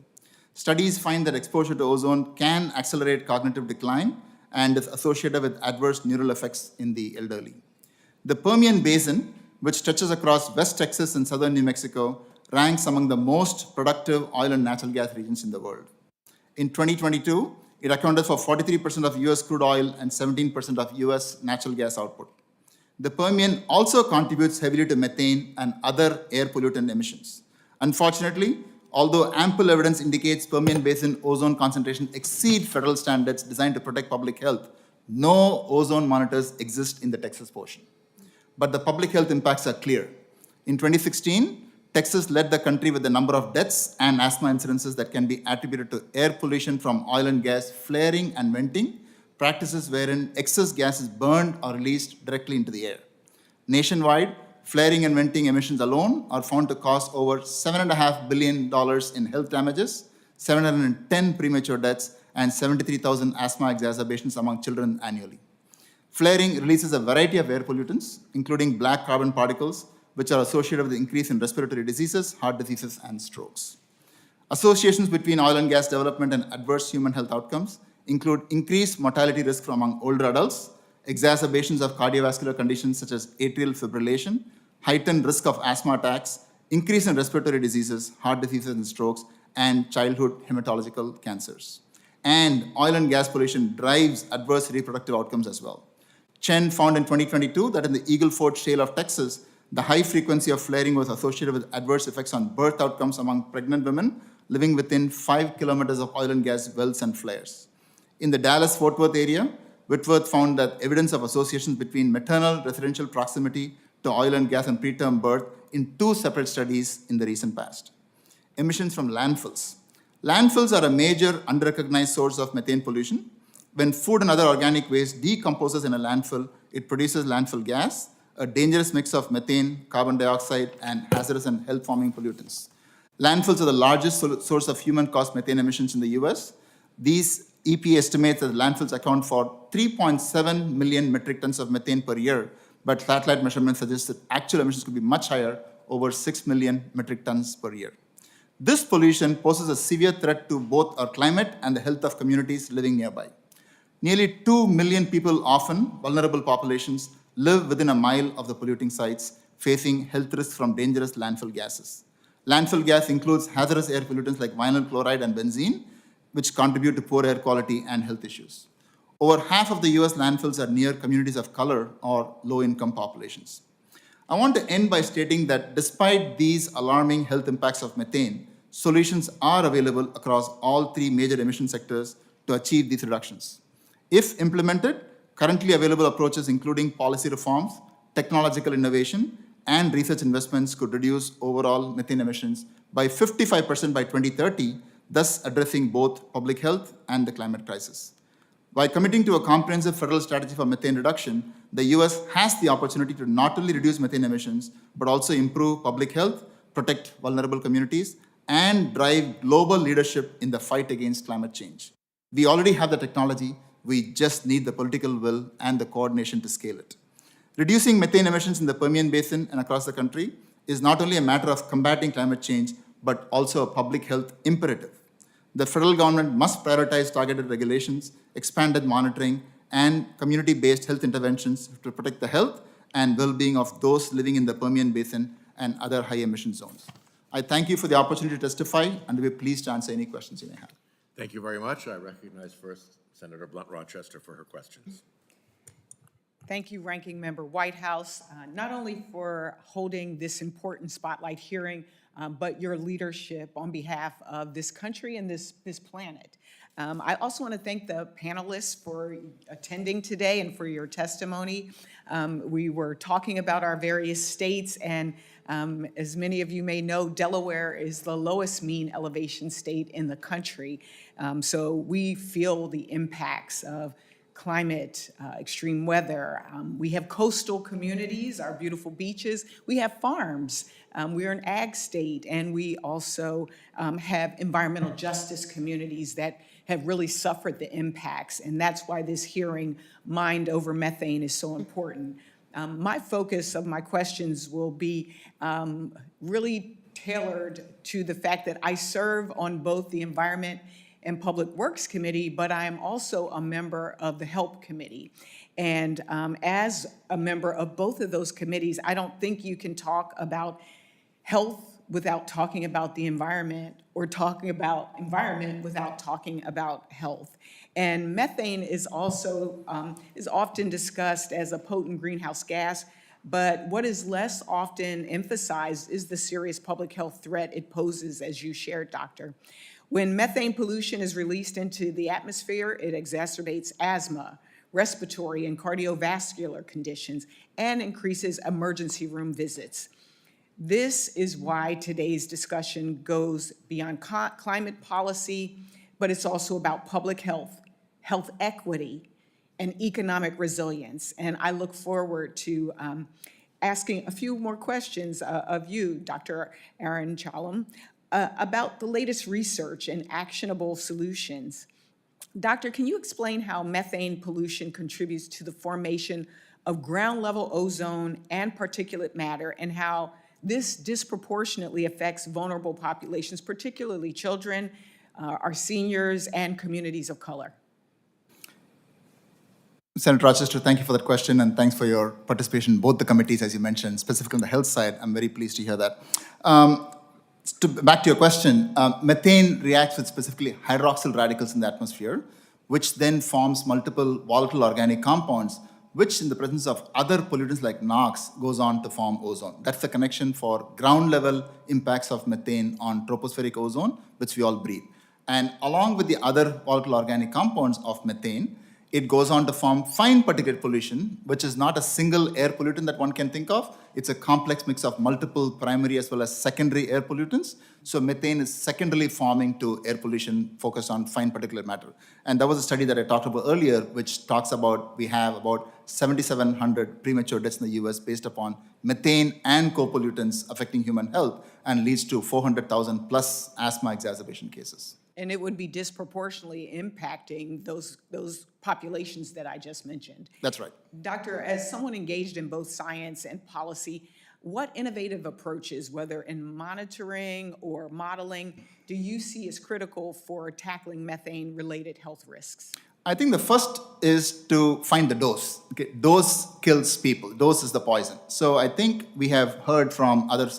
Studies find that exposure to ozone can accelerate cognitive decline and is associated with adverse neural effects in the elderly. The Permian Basin, which stretches across West Texas and southern New Mexico, ranks among the most productive oil and natural gas regions in the world. In 2022, it accounted for 43% of US crude oil and 17% of US natural gas output. The Permian also contributes heavily to methane and other air pollutant emissions. Unfortunately, although ample evidence indicates Permian Basin ozone concentration exceed federal standards designed to protect public health, no ozone monitors exist in the Texas portion. But the public health impacts are clear. In 2016, Texas led the country with the number of deaths and asthma incidences that can be attributed to air pollution from oil and gas flaring and venting, practices wherein excess gas is burned or released directly into the air. Nationwide, flaring and venting emissions alone are found to cause over $7.5 billion in health damages, 710 premature deaths, and 73,000 asthma exacerbations among children annually. Flaring releases a variety of air pollutants, including black carbon particles, which are associated with the increase in respiratory diseases, heart diseases, and strokes. Associations between oil and gas development and adverse human health outcomes include increased mortality risk among older adults, exacerbations of cardiovascular conditions such as atrial fibrillation, heightened risk of asthma attacks, increase in respiratory diseases, heart diseases and strokes, and childhood hematological cancers. And oil and gas pollution drives adverse reproductive outcomes as well. Chen found in 2022 that in the Eagle Ford Shale of Texas, the high frequency of flaring was associated with adverse effects on birth outcomes among pregnant women living within 5 kilometers of oil and gas wells and flares. In the Dallas-Fort Worth area, Whitworth found that evidence of associations between maternal residential proximity to oil and gas and preterm birth in 2 separate studies in the recent past. Emissions from landfills. Landfills are a major underrecognized source of methane pollution. When food and other organic waste decomposes in a landfill, it produces landfill gas, a dangerous mix of methane, carbon dioxide, and hazardous and health-forming pollutants. Landfills are the largest source of human-caused methane emissions in the US. These EPA estimates that landfills account for 3.7 million metric tons of methane per year, but satellite measurements suggest that actual emissions could be much higher, over 6 million metric tons per year. This pollution poses a severe threat to both our climate and the health of communities living nearby. Nearly 2 million people, often vulnerable populations, live within a mile of the polluting sites, facing health risks from dangerous landfill gases. Landfill gas includes hazardous air pollutants like vinyl chloride and benzene, which contribute to poor air quality and health issues. Over half of the US landfills are near communities of color or low-income populations. I want to end by stating that despite these alarming health impacts of methane, solutions are available across all 3 major emission sectors to achieve these reductions. If implemented, currently available approaches including policy reforms, technological innovation, and research investments could reduce overall methane emissions by 55% by 2030, thus addressing both public health and the climate crisis. By committing to a comprehensive federal strategy for methane reduction, the US has the opportunity to not only reduce methane emissions, but also improve public health, protect vulnerable communities, and drive global leadership in the fight against climate change. We already have the technology, we just need the political will and the coordination to scale it. Reducing methane emissions in the Permian Basin and across the country is not only a matter of combating climate change, but also a public health imperative. The federal government must prioritize targeted regulations, expanded monitoring, and community-based health interventions to protect the health and well-being of those living in the Permian Basin and other high-emission zones. I thank you for the opportunity to testify, and we'll be pleased to answer any questions you may have. Thank you very much. I recognize first Senator Blunt Rochester for her questions. Thank you, Ranking Member Whitehouse, not only for holding this important spotlight hearing, but your leadership on behalf of this country and this planet. I also want to thank the panelists for attending today and for your testimony. We were talking about our various states, and as many of you may know, Delaware is the lowest mean elevation state in the country. So we feel the impacts of climate, extreme weather. We have coastal communities, our beautiful beaches. We have farms. We're an ag state, and we also have environmental justice communities that have really suffered the impacts, and that's why this hearing, Mind Over Methane, is so important. My focus of my questions will be really tailored to the fact that I serve on both the Environment and Public Works Committee, but I am also a member of the Help Committee. And as a member of both of those committees, I don't think you can talk about health without talking about the environment, or talking about environment without talking about health. And methane is also is often discussed as a potent greenhouse gas, but what is less often emphasized is the serious public health threat it poses, as you shared, Doctor. When methane pollution is released into the atmosphere, it exacerbates asthma, respiratory and cardiovascular conditions, and increases emergency room visits. This is why today's discussion goes beyond climate policy, but it's also about public health, health equity, and economic resilience. And I look forward to asking a few more questions of you, Dr. Aaron Chalom, about the latest research and actionable solutions. Doctor, can you explain how methane pollution contributes to the formation of ground-level ozone and particulate matter, and how this disproportionately affects vulnerable populations, particularly children, our seniors, and communities of color? Senator Rochester, thank you for that question, and thanks for your participation in both the committees, as you mentioned, specifically on the health side. I'm very pleased to hear that. Back to your question, methane reacts with specifically hydroxyl radicals in the atmosphere, which then forms multiple volatile organic compounds, which in the presence of other pollutants like NOx goes on to form ozone. That's the connection for ground level impacts of methane on tropospheric ozone, which we all breathe. And along with the other volatile organic compounds of methane, it goes on to form fine particulate pollution, which is not a single air pollutant that one can think of. It's a complex mix of multiple primary as well as secondary air pollutants. So methane is secondarily forming to air pollution focused on fine particulate matter. And that was a study that I talked about earlier, which talks about we have about 7,700 premature deaths in the US based upon methane and co-pollutants affecting human health, and leads to 400,000 plus asthma exacerbation cases. And it would be disproportionately impacting those populations that I just mentioned. That's right. Doctor, as someone engaged in both science and policy, what innovative approaches, whether in monitoring or modeling, do you see as critical for tackling methane-related health risks? I think the first is to find the dose. Okay, dose kills people. Dose is the poison. So I think we have heard from other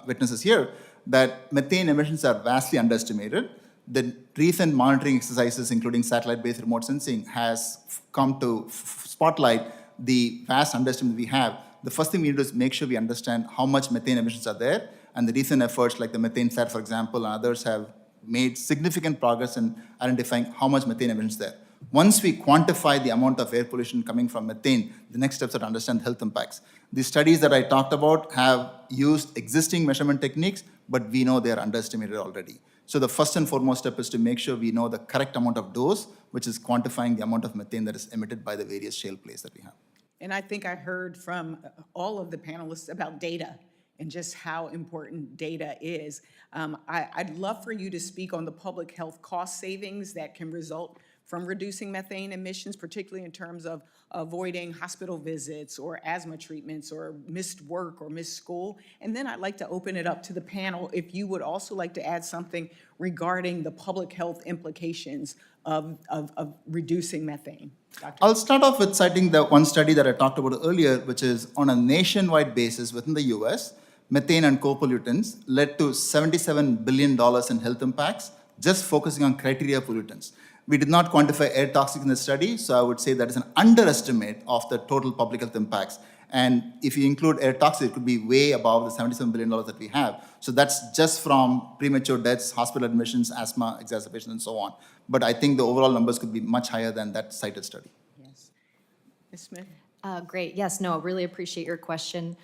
witnesses here that methane emissions are vastly underestimated. The recent monitoring exercises, including satellite-based remote sensing, has come to spotlight the vast underestimate we have. The first thing we need to do is make sure we understand how much methane emissions are there, and the recent efforts like the methane sat, for example, and others have made significant progress in identifying how much methane emissions there. Once we quantify the amount of air pollution coming from methane, the next steps are to understand health impacts. The studies that I talked about have used existing measurement techniques, but we know they are underestimated already. So the first and foremost step is to make sure we know the correct amount of dose, which is quantifying the amount of methane that is emitted by the various shale plays that we have. And I think I heard from all of the panelists about data and just how important data is. I'd love for you to speak on the public health cost savings that can result from reducing methane emissions, particularly in terms of avoiding hospital visits or asthma treatments or missed work or missed school. And then I'd like to open it up to the panel if you would also like to add something regarding the public health implications of reducing methane. Dr. I'll start off with citing the one study that I talked about earlier, which is on a nationwide basis within the US, methane and co-pollutants led to $77 billion in health impacts, just focusing on criteria pollutants. We did not quantify air toxics in the study, so I would say that is an underestimate of the total public health impacts. And if you include air toxics, it could be way above the $77 billion that we have. So that's just from premature deaths, hospital admissions, asthma, exacerbations, and so on. But I think the overall numbers could be much higher than that cited study. Yes. Ms. Smith? Great. Yes, no, really appreciate your question.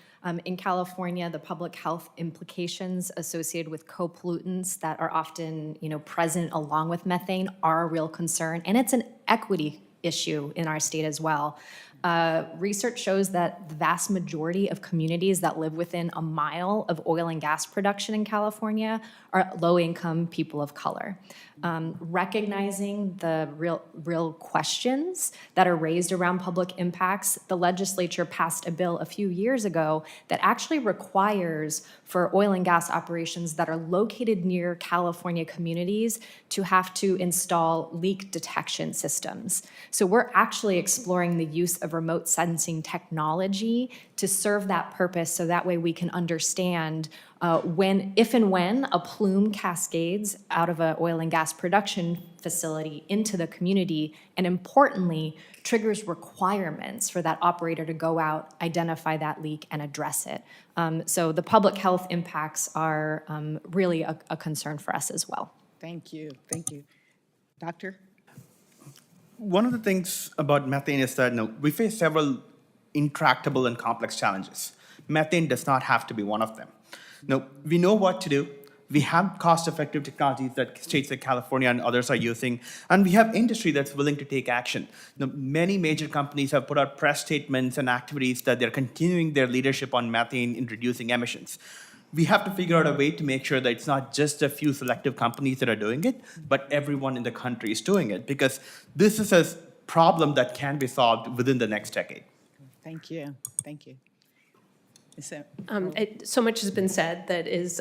In California, the public health implications associated with co-pollutants that are often, present along with methane are a real concern, and it's an equity issue in our state as well. Research shows that the vast majority of communities that live within a mile of oil and gas production in California are low-income people of color. Recognizing the real questions that are raised around public impacts, the legislature passed a bill a few years ago that actually requires for oil and gas operations that are located near California communities to have to install leak detection systems. So we're actually exploring the use of remote sensing technology to serve that purpose, so that way we can understand if and when a plume cascades out of an oil and gas production facility into the community, and importantly, triggers requirements for that operator to go out, identify that leak, and address it. So the public health impacts are really a concern for us as well. Thank you, thank you. Doctor? One of the things about methane is that we face several intractable and complex challenges. Methane does not have to be one of them. We know what to do. We have cost-effective technologies that states like California and others are using, and we have industry that's willing to take action. Many major companies have put out press statements and activities that they're continuing their leadership on methane in reducing emissions. We have to figure out a way to make sure that it's not just a few selective companies that are doing it, but everyone in the country is doing it, because this is a problem that can be solved within the next decade. Thank you, thank you. So much has been said that is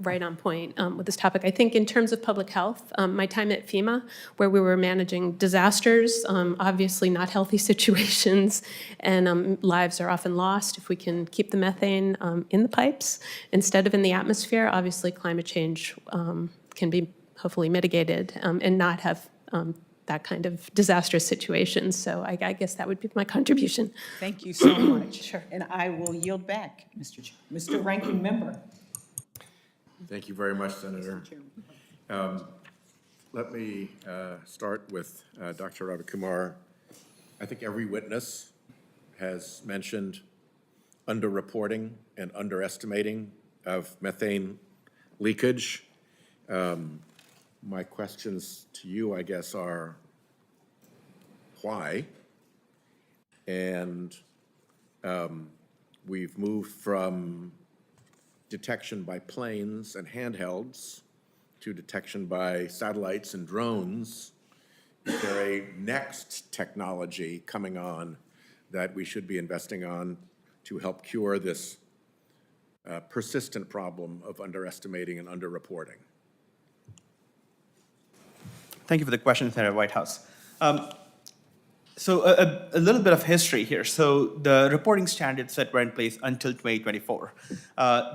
right on point with this topic. I think in terms of public health, my time at FEMA, where we were managing disasters, obviously not healthy situations, and lives are often lost if we can keep the methane in the pipes instead of in the atmosphere. Obviously, climate change can be hopefully mitigated and not have that kind of disastrous situation. So I guess that would be my contribution. Thank you so much. Sure. And I will yield back, Mr. Ranking Member. Thank you very much, Senator. Let me start with Dr. Ravikumar. I think every witness has mentioned underreporting and underestimating of methane leakage. My questions to you, I guess, are why? And we've moved from detection by planes and handhelds to detection by satellites and drones. Is there a next technology coming on that we should be investing on to help cure this persistent problem of underestimating and underreporting? Thank you for the question, Senator Whitehouse. So a little bit of history here. So the reporting standards that were in place until 2024,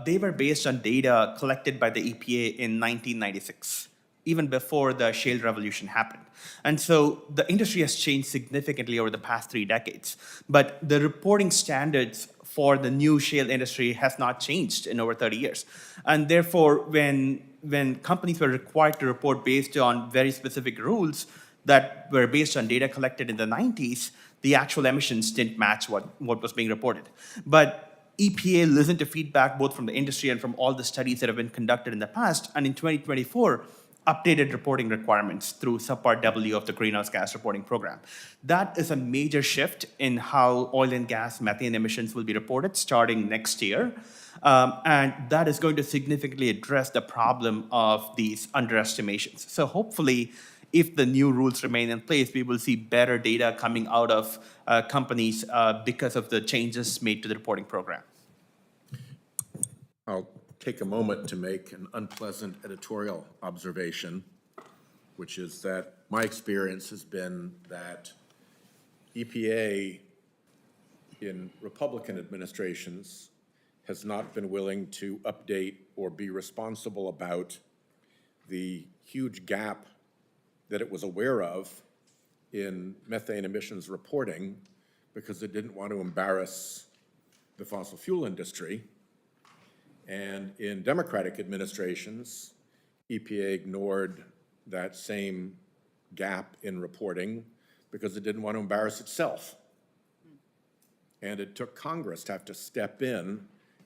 they were based on data collected by the EPA in 1996, even before the shale revolution happened. And so the industry has changed significantly over the past 3 decades. But the reporting standards for the new shale industry has not changed in over 30 years. And therefore, when companies were required to report based on very specific rules that were based on data collected in the 90s, the actual emissions didn't match what was being reported. But EPA listened to feedback both from the industry and from all the studies that have been conducted in the past, and in 2024, updated reporting requirements through Subpart W of the Greenhouse Gas Reporting Program. That is a major shift in how oil and gas methane emissions will be reported starting next year. And that is going to significantly address the problem of these underestimations. So hopefully, if the new rules remain in place, we will see better data coming out of companies because of the changes made to the reporting program. I'll take a moment to make an unpleasant editorial observation, which is that my experience has been that EPA in Republican administrations has not been willing to update or be responsible about the huge gap that it was aware of in methane emissions reporting because it didn't want to embarrass the fossil fuel industry. And in Democratic administrations, EPA ignored that same gap in reporting because it didn't want to embarrass itself. And it took Congress to have to step in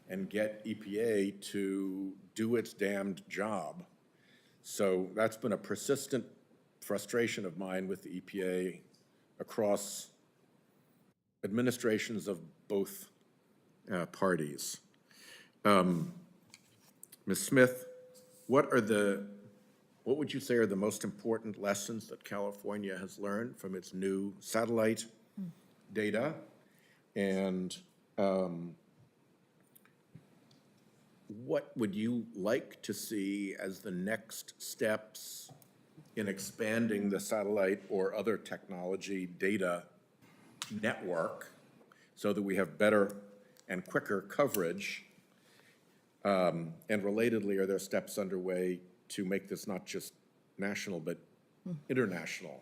and get EPA to do its damned job. So that's been a persistent frustration of mine with the EPA across administrations of both parties. Ms. Smith, what would you say are the most important lessons that California has learned from its new satellite data? And what would you like to see as the next steps in expanding the satellite or other technology data network so that we have better and quicker coverage? And relatedly, are there steps underway to make this not just national, but international,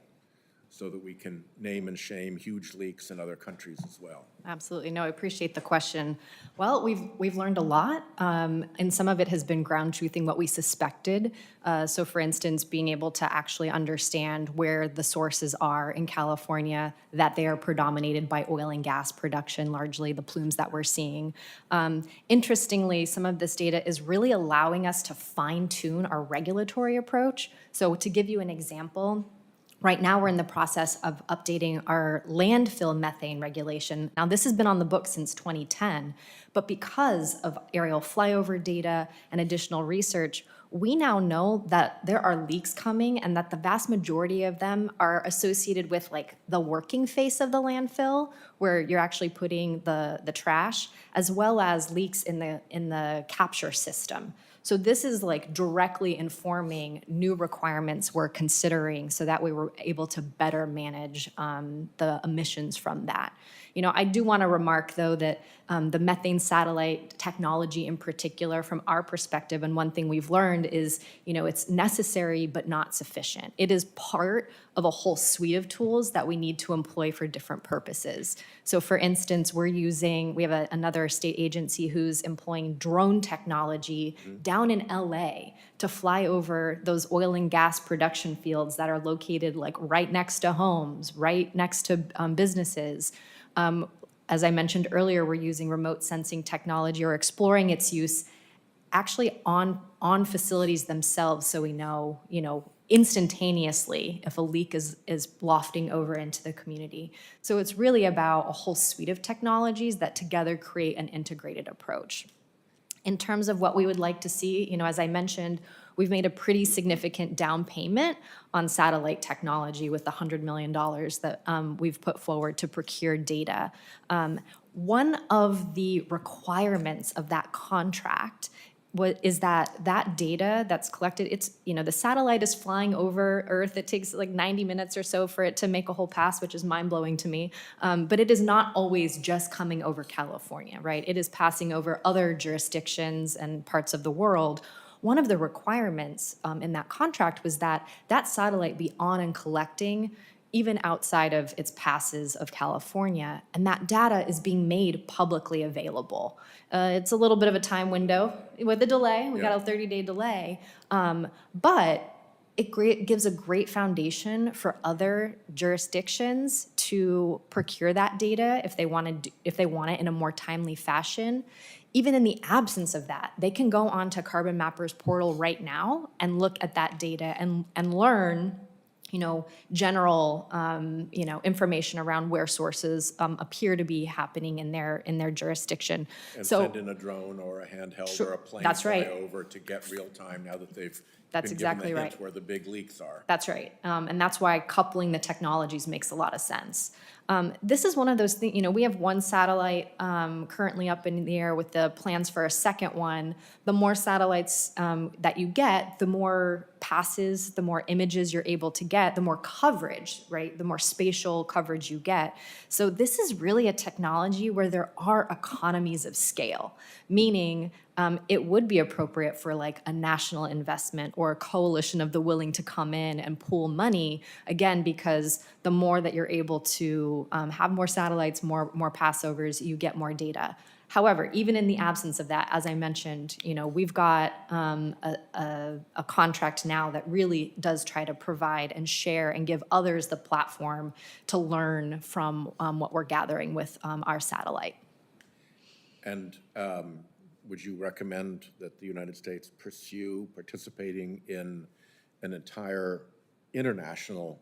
so that we can name and shame huge leaks in other countries as well? Absolutely. No, I appreciate the question. Well, we've learned a lot, and some of it has been ground truthing what we suspected. So for instance, being able to actually understand where the sources are in California, that they are predominated by oil and gas production, largely the plumes that we're seeing. Interestingly, some of this data is really allowing us to fine-tune our regulatory approach. So to give you an example, right now, we're in the process of updating our landfill methane regulation. Now, this has been on the books since 2010, but because of aerial flyover data and additional research, we now know that there are leaks coming and that the vast majority of them are associated with like the working face of the landfill, where you're actually putting the trash, as well as leaks in the capture system. So this is like directly informing new requirements we're considering so that we were able to better manage the emissions from that. You know, I do want to remark, though, that the methane satellite technology in particular, from our perspective, and one thing we've learned is, you know, it's necessary but not sufficient. It is part of a whole suite of tools that we need to employ for different purposes. So for instance, we have another state agency who's employing drone technology down in LA to fly over those oil and gas production fields that are located like right next to homes, right next to businesses. As I mentioned earlier, we're using remote sensing technology or exploring its use actually on facilities themselves, so we know, you know, instantaneously if a leak is lofting over into the community. So it's really about a whole suite of technologies that together create an integrated approach. In terms of what we would like to see, you know, as I mentioned, we've made a pretty significant down payment on satellite technology with the $100 million that we've put forward to procure data. One of the requirements of that contract is that data that's collected, it's, you know, the satellite is flying over Earth. It takes like 90 minutes or so for it to make a whole pass, which is mind-blowing to me. But it is not always just coming over California, right? It is passing over other jurisdictions and parts of the world. One of the requirements in that contract was that satellite be on and collecting even outside of its passes of California, and that data is being made publicly available. It's a little bit of a time window with a delay. We got a 30-day delay, but it gives a great foundation for other jurisdictions to procure that data if they want it in a more timely fashion. Even in the absence of that, they can go onto Carbon Mapper's portal right now and look at that data and learn, you know, general, you know, information around where sources appear to be happening in their jurisdiction. And so, send in a drone or a handheld Sure, or a plane that's fly right. over to get real time now that they've That's been given exactly the hint right. where the big leaks are. That's right. And that's why coupling the technologies makes a lot of sense. This is one of those things, you know, we have one satellite currently up in the air with the plans for a second one. The more satellites that you get, the more passes, the more images you're able to get, the more coverage, right? The more spatial coverage you get. So this is really a technology where there are economies of scale, meaning it would be appropriate for like a national investment or a coalition of the willing to come in and pool money, again, because the more that you're able to have more satellites, more passovers, you get more data. However, even in the absence of that, as I mentioned, you know, we've got a contract now that really does try to provide and share and give others the platform to learn from what we're gathering with our satellite. And would you recommend that the United States pursue participating in an entire international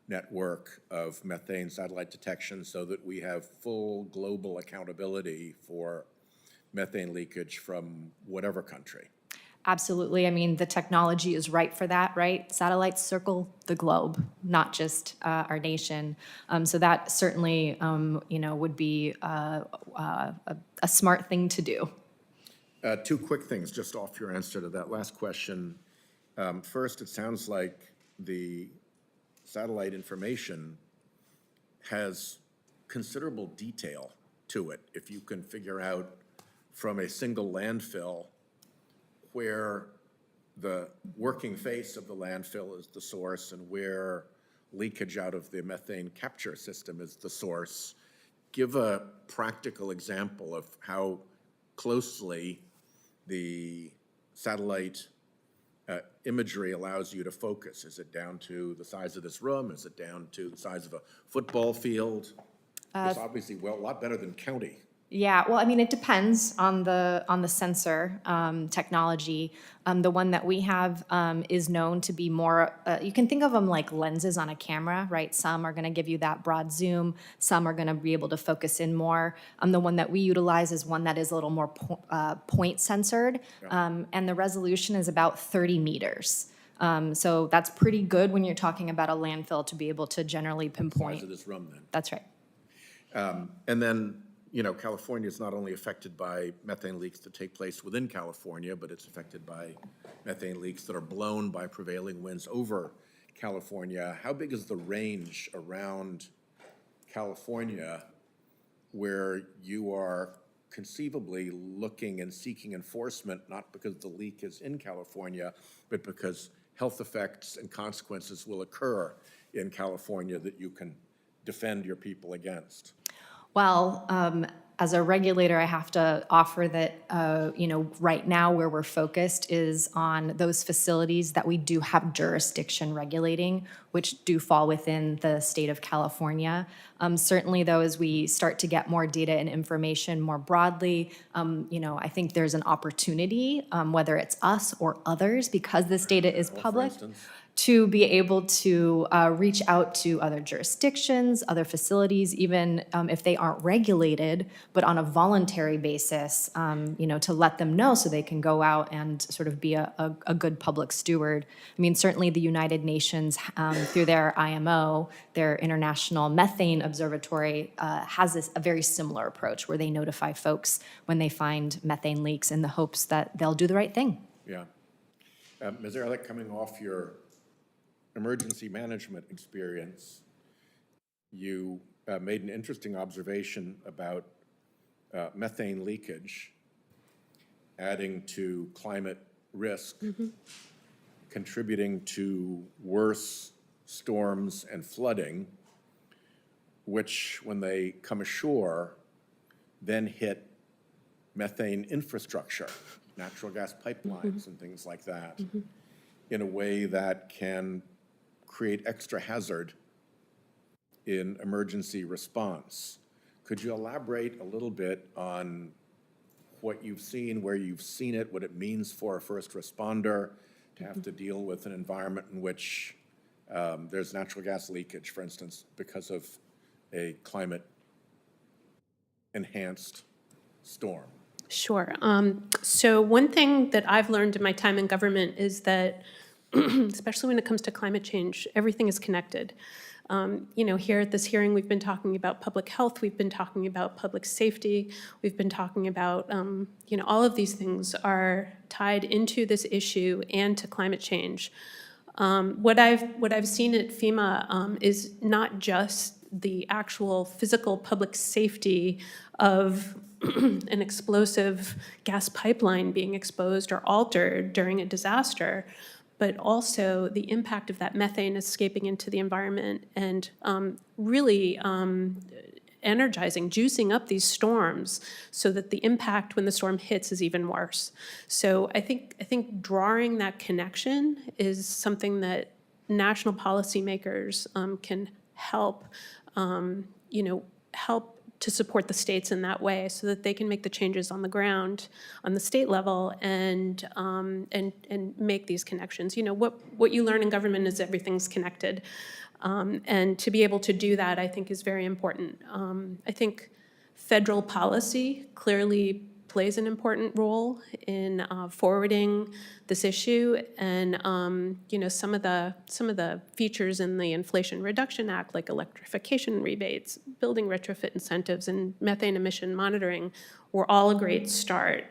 network of methane satellite detection so that we have full global accountability for methane leakage from whatever country? Absolutely. I mean, the technology is right for that, right? Satellites circle the globe, not just our nation. So that certainly, would be a smart thing to do. Two quick things just off your answer to that last question. First, it sounds like the satellite information has considerable detail to it. If you can figure out from a single landfill where the working face of the landfill is the source and where leakage out of the methane capture system is the source, give a practical example of how closely the satellite imagery allows you to focus. Is it down to the size of this room? Is it down to the size of a football field? It's obviously a lot better than county. Yeah, well, I mean, it depends on the sensor technology. The one that we have is known to be more, you can think of them like lenses on a camera, right? Some are gonna give you that broad zoom, some are gonna be able to focus in more. The one that we utilize is one that is a little more point censored, and the resolution is about 30 meters. So that's pretty good when you're talking about a landfill to be able to generally pinpoint. Size of this room then. That's right. And then, California is not only affected by methane leaks that take place within California, but it's affected by methane leaks that are blown by prevailing winds over California. How big is the range around California where you are conceivably looking and seeking enforcement, not because the leak is in California, but because health effects and consequences will occur in California that you can defend your people against? Well, as a regulator, I have to offer that, right now where we're focused is on those facilities that we do have jurisdiction regulating, which do fall within the state of California. Certainly, though, as we start to get more data and information more broadly, I think there's an opportunity, whether it's us or others, because this data is public, to be able to reach out to other jurisdictions, other facilities, even if they aren't regulated, but on a voluntary basis, to let them know so they can go out and sort of be a good public steward. I mean, certainly the United Nations, through their IMO, their International Methane Observatory, has a very similar approach where they notify folks when they find methane leaks in the hopes that they'll do the right thing. Yeah. Ms. Ehrlich, coming off your emergency management experience, you made an interesting observation about methane leakage adding to climate risk, contributing to worse storms and flooding, which, when they come ashore, then hit methane infrastructure, natural gas pipelines and things like that, in a way that can create extra hazard in emergency response. Could you elaborate a little bit on what you've seen, where you've seen it, what it means for a first responder to have to deal with an environment in which there's natural gas leakage, for instance, because of a climate-enhanced storm? Sure. So one thing that I've learned in my time in government is that, especially when it comes to climate change, everything is connected. Here at this hearing, we've been talking about public health, we've been talking about public safety, we've been talking about, all of these things are tied into this issue and to climate change. What I've seen at FEMA is not just the actual physical public safety of an explosive gas pipeline being exposed or altered during a disaster, but also the impact of that methane escaping into the environment and really energizing, juicing up these storms so that the impact when the storm hits is even worse. So I think drawing that connection is something that national policymakers can help, help to support the states in that way so that they can make the changes on the ground on the state level and make these connections. What you learn in government is everything's connected. And to be able to do that, I think, is very important. I think federal policy clearly plays an important role in forwarding this issue, and some of the features in the Inflation Reduction Act, like electrification rebates, building retrofit incentives, and methane emission monitoring, were all a great start.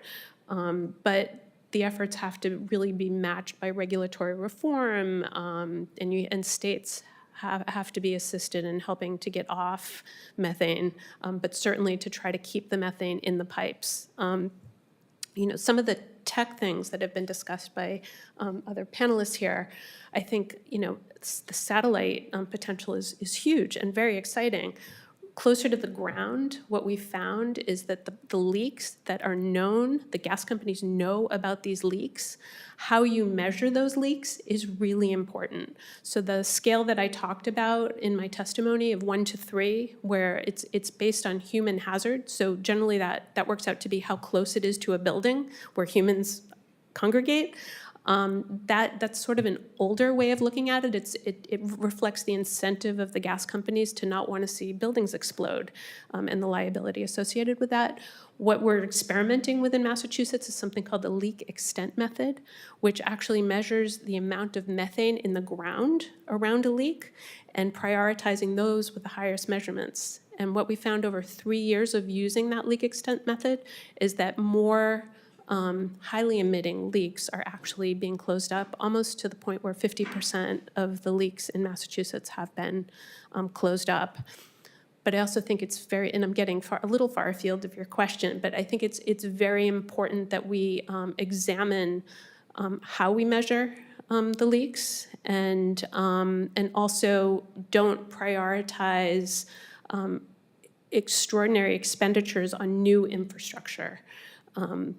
But the efforts have to really be matched by regulatory reform, and states have to be assisted in helping to get off methane, but certainly to try to keep the methane in the pipes. Some of the tech things that have been discussed by other panelists here, I think, the satellite potential is huge and very exciting. Closer to the ground, what we found is that the leaks that are known, the gas companies know about these leaks. How you measure those leaks is really important. So the scale that I talked about in my testimony of 1 to 3, where it's based on human hazard. So generally that works out to be how close it is to a building where humans congregate. That's sort of an older way of looking at it. It reflects the incentive of the gas companies to not want to see buildings explode, and the liability associated with that. What we're experimenting with in Massachusetts is something called the leak extent method, which actually measures the amount of methane in the ground around a leak and prioritizing those with the highest measurements. And what we found over 3 years of using that leak extent method is that more highly emitting leaks are actually being closed up, almost to the point where 50% of the leaks in Massachusetts have been closed up. But I also think it's very, and I'm getting a little far afield of your question, but I think it's very important that we examine how we measure the leaks, and also don't prioritize extraordinary expenditures on new infrastructure.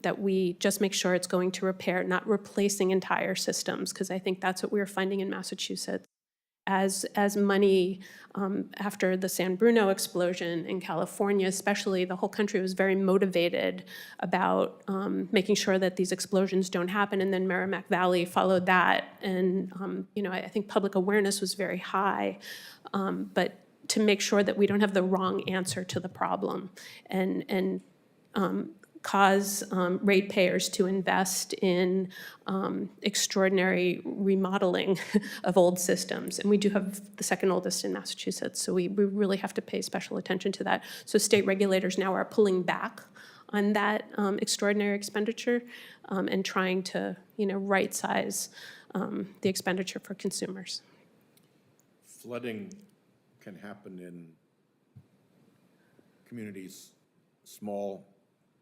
That we just make sure it's going to repair, not replacing entire systems, because I think that's what we were finding in Massachusetts. As money, after the San Bruno explosion in California especially, the whole country was very motivated about making sure that these explosions don't happen, and then Merrimack Valley followed that, and I think public awareness was very high, but to make sure that we don't have the wrong answer to the problem, and cause ratepayers to invest in extraordinary remodeling of old systems. And we do have the second oldest in Massachusetts, so we really have to pay special attention to that. So state regulators now are pulling back on that extraordinary expenditure, and trying to right-size the expenditure for consumers. Flooding can happen in communities, small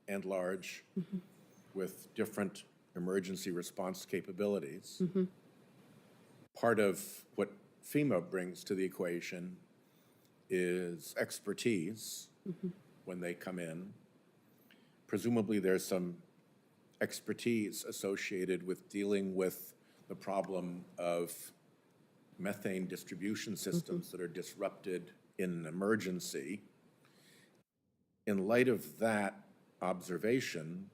and large, with different emergency response capabilities. Part of what FEMA brings to the equation is expertise when they come in. Presumably there's some expertise associated with dealing with the problem of methane distribution systems that are disrupted in an emergency. In light of that observation,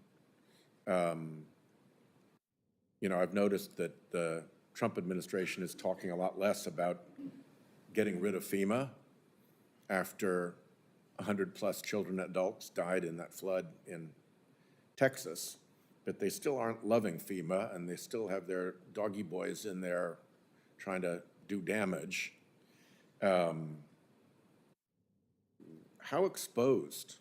I've noticed that the Trump administration is talking a lot less about getting rid of FEMA after 100+ children and adults died in that flood in Texas, but they still aren't loving FEMA, and they still have their doggy boys in there trying to do damage. How exposed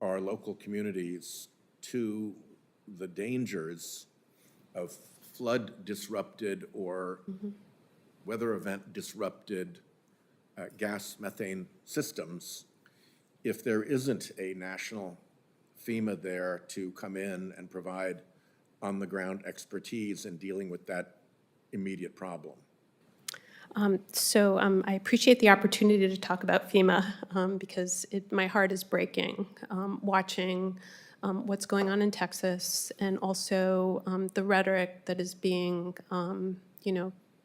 are local communities to the dangers of flood disrupted or weather event disrupted gas methane systems if there isn't a national FEMA there to come in and provide on-the-ground expertise in dealing with that immediate problem? I appreciate the opportunity to talk about FEMA, because my heart is breaking watching what's going on in Texas, and also the rhetoric that is being,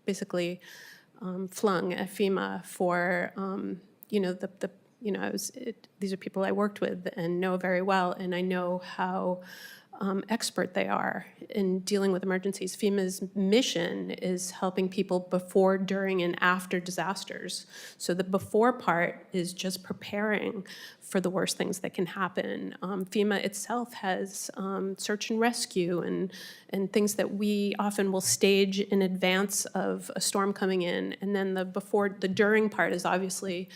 basically flung at FEMA for, these are people I worked with and know very well, and I know how expert they are in dealing with emergencies. FEMA's mission is helping people before, during, and after disasters. So the before part is just preparing for the worst things that can happen. FEMA itself has search and rescue and things that we often will stage in advance of a storm coming in. And then the during part is obviously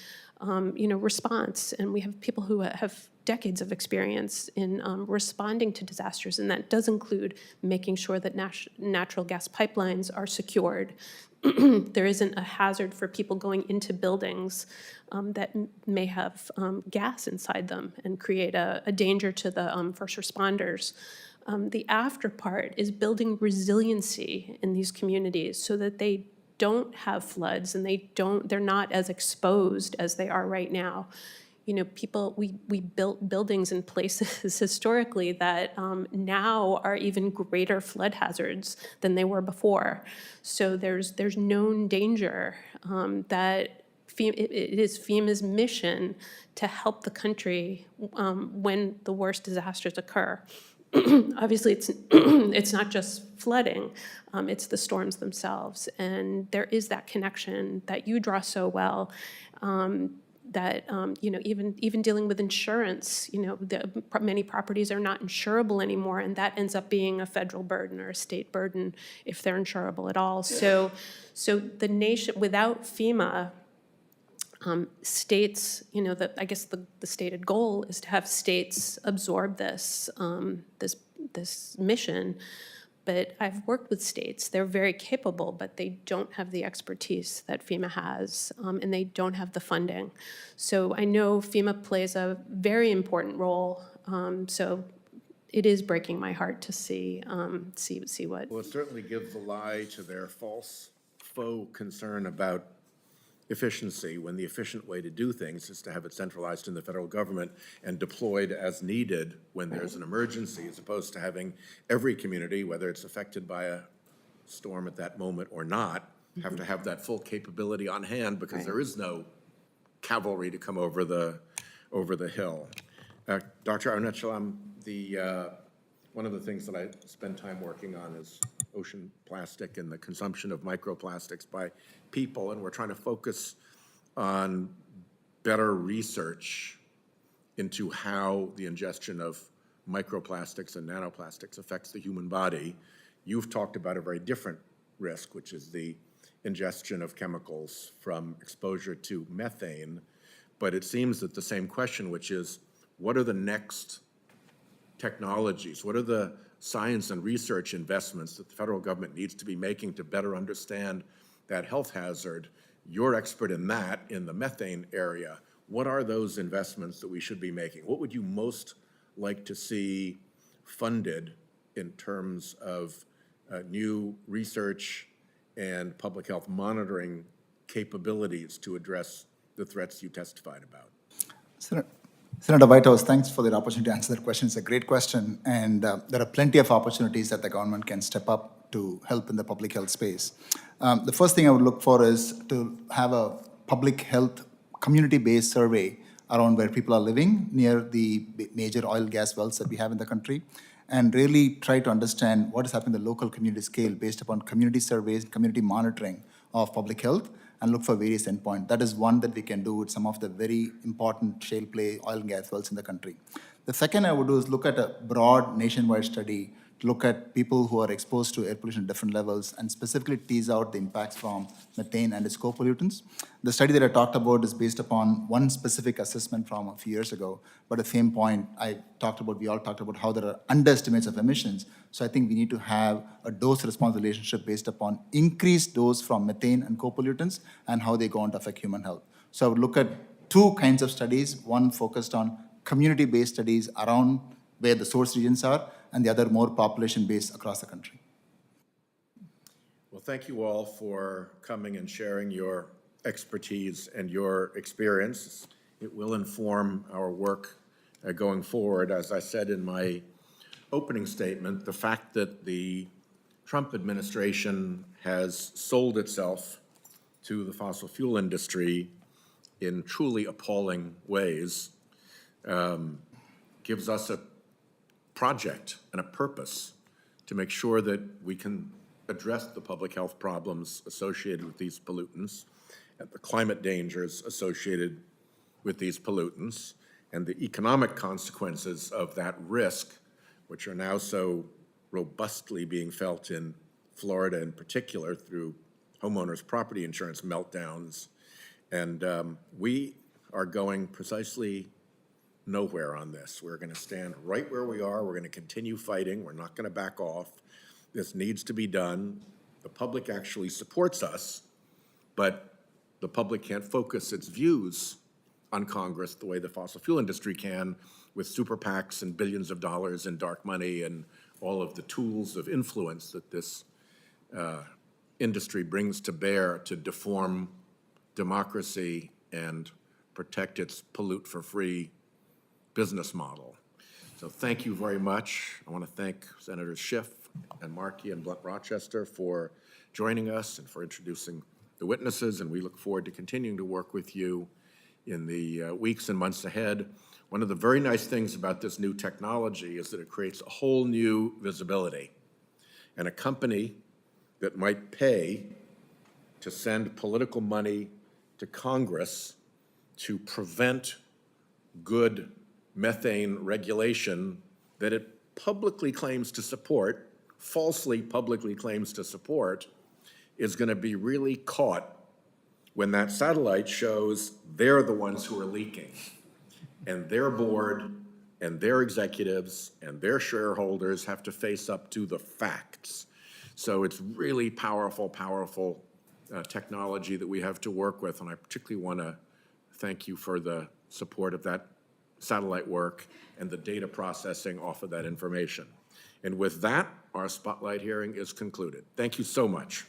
response. And we have people who have decades of experience in responding to disasters, and that does include making sure that natural gas pipelines are secured. There isn't a hazard for people going into buildings that may have gas inside them and create a danger to the first responders. The after part is building resiliency in these communities so that they don't have floods and they're not as exposed as they are right now. We built buildings in places historically that now are even greater flood hazards than they were before. So there's known danger that it is FEMA's mission to help the country when the worst disasters occur. Obviously, it's not just flooding, it's the storms themselves. And there is that connection that you draw so well, that even dealing with insurance, many properties are not insurable anymore, and that ends up being a federal burden or a state burden if they're insurable at all. So the nation, without FEMA, states, I guess the stated goal is to have states absorb this mission. But I've worked with states. They're very capable, but they don't have the expertise that FEMA has, and they don't have the funding. So I know FEMA plays a very important role. So it is breaking my heart to see what. Well, it certainly gives a lie to their faux concern about efficiency, when the efficient way to do things is to have it centralized in the federal government and deployed as needed when there's an emergency, as opposed to having every community, whether it's affected by a storm at that moment or not, have to have that full capability on hand, because there is no cavalry to come over the hill. Dr. Arunachal, one of the things that I spend time working on is ocean plastic and the consumption of microplastics by people, and we're trying to focus on better research into how the ingestion of microplastics and nanoplastics affects the human body. You've talked about a very different risk, which is the ingestion of chemicals from exposure to methane, but it seems that the same question, which is, what are the next technologies? What are the science and research investments that the federal government needs to be making to better understand that health hazard? You're expert in that, in the methane area. What are those investments that we should be making? What would you most like to see funded in terms of new research and public health monitoring capabilities to address the threats you testified about? Senator Whitehouse, thanks for the opportunity to answer that question. It's a great question, and there are plenty of opportunities that the government can step up to help in the public health space. The first thing I would look for is to have a public health community-based survey around where people are living near the major oil gas wells that we have in the country, and really try to understand what is happening at the local community scale based upon community surveys, community monitoring of public health, and look for various endpoints. That is one that we can do with some of the very important shale play oil and gas wells in the country. The second I would do is look at a broad nationwide study to look at people who are exposed to air pollution at different levels and specifically tease out the impacts from methane and its co-pollutants. The study that I talked about is based upon one specific assessment from a few years ago, but at the same point, we all talked about how there are underestimates of emissions. So I think we need to have a dose-response relationship based upon increased dose from methane and co-pollutants and how they go on to affect human health. So I would look at two kinds of studies, one focused on community-based studies around where the source regions are, and the other more population-based across the country. Well, thank you all for coming and sharing your expertise and your experience. It will inform our work going forward. As I said in my opening statement, the fact that the Trump administration has sold itself to the fossil fuel industry in truly appalling ways gives us project and a purpose to make sure that we can address the public health problems associated with these pollutants and the climate dangers associated with these pollutants and the economic consequences of that risk, which are now so robustly being felt in Florida in particular through homeowners' property insurance meltdowns. And we are going precisely nowhere on this. We're going to stand right where we are. We're going to continue fighting. We're not going to back off. This needs to be done. The public actually supports us, but the public can't focus its views on Congress the way the fossil fuel industry can, with super PACs and billions of dollars in dark money and all of the tools of influence that this industry brings to bear to deform democracy and protect its pollute-for-free business model. So thank you very much. I want to thank Senators Schiff and Markey and Blunt-Rochester for joining us and for introducing the witnesses, and we look forward to continuing to work with you in the weeks and months ahead. One of the very nice things about this new technology is that it creates a whole new visibility. And a company that might pay to send political money to Congress to prevent good methane regulation that it publicly claims to support, falsely publicly claims to support, is going to be really caught when that satellite shows they're the ones who are leaking. And their board and their executives and their shareholders have to face up to the facts. So it's really powerful technology that we have to work with. And I particularly want to thank you for the support of that satellite work and the data processing off of that information. And with that, our spotlight hearing is concluded. Thank you so much.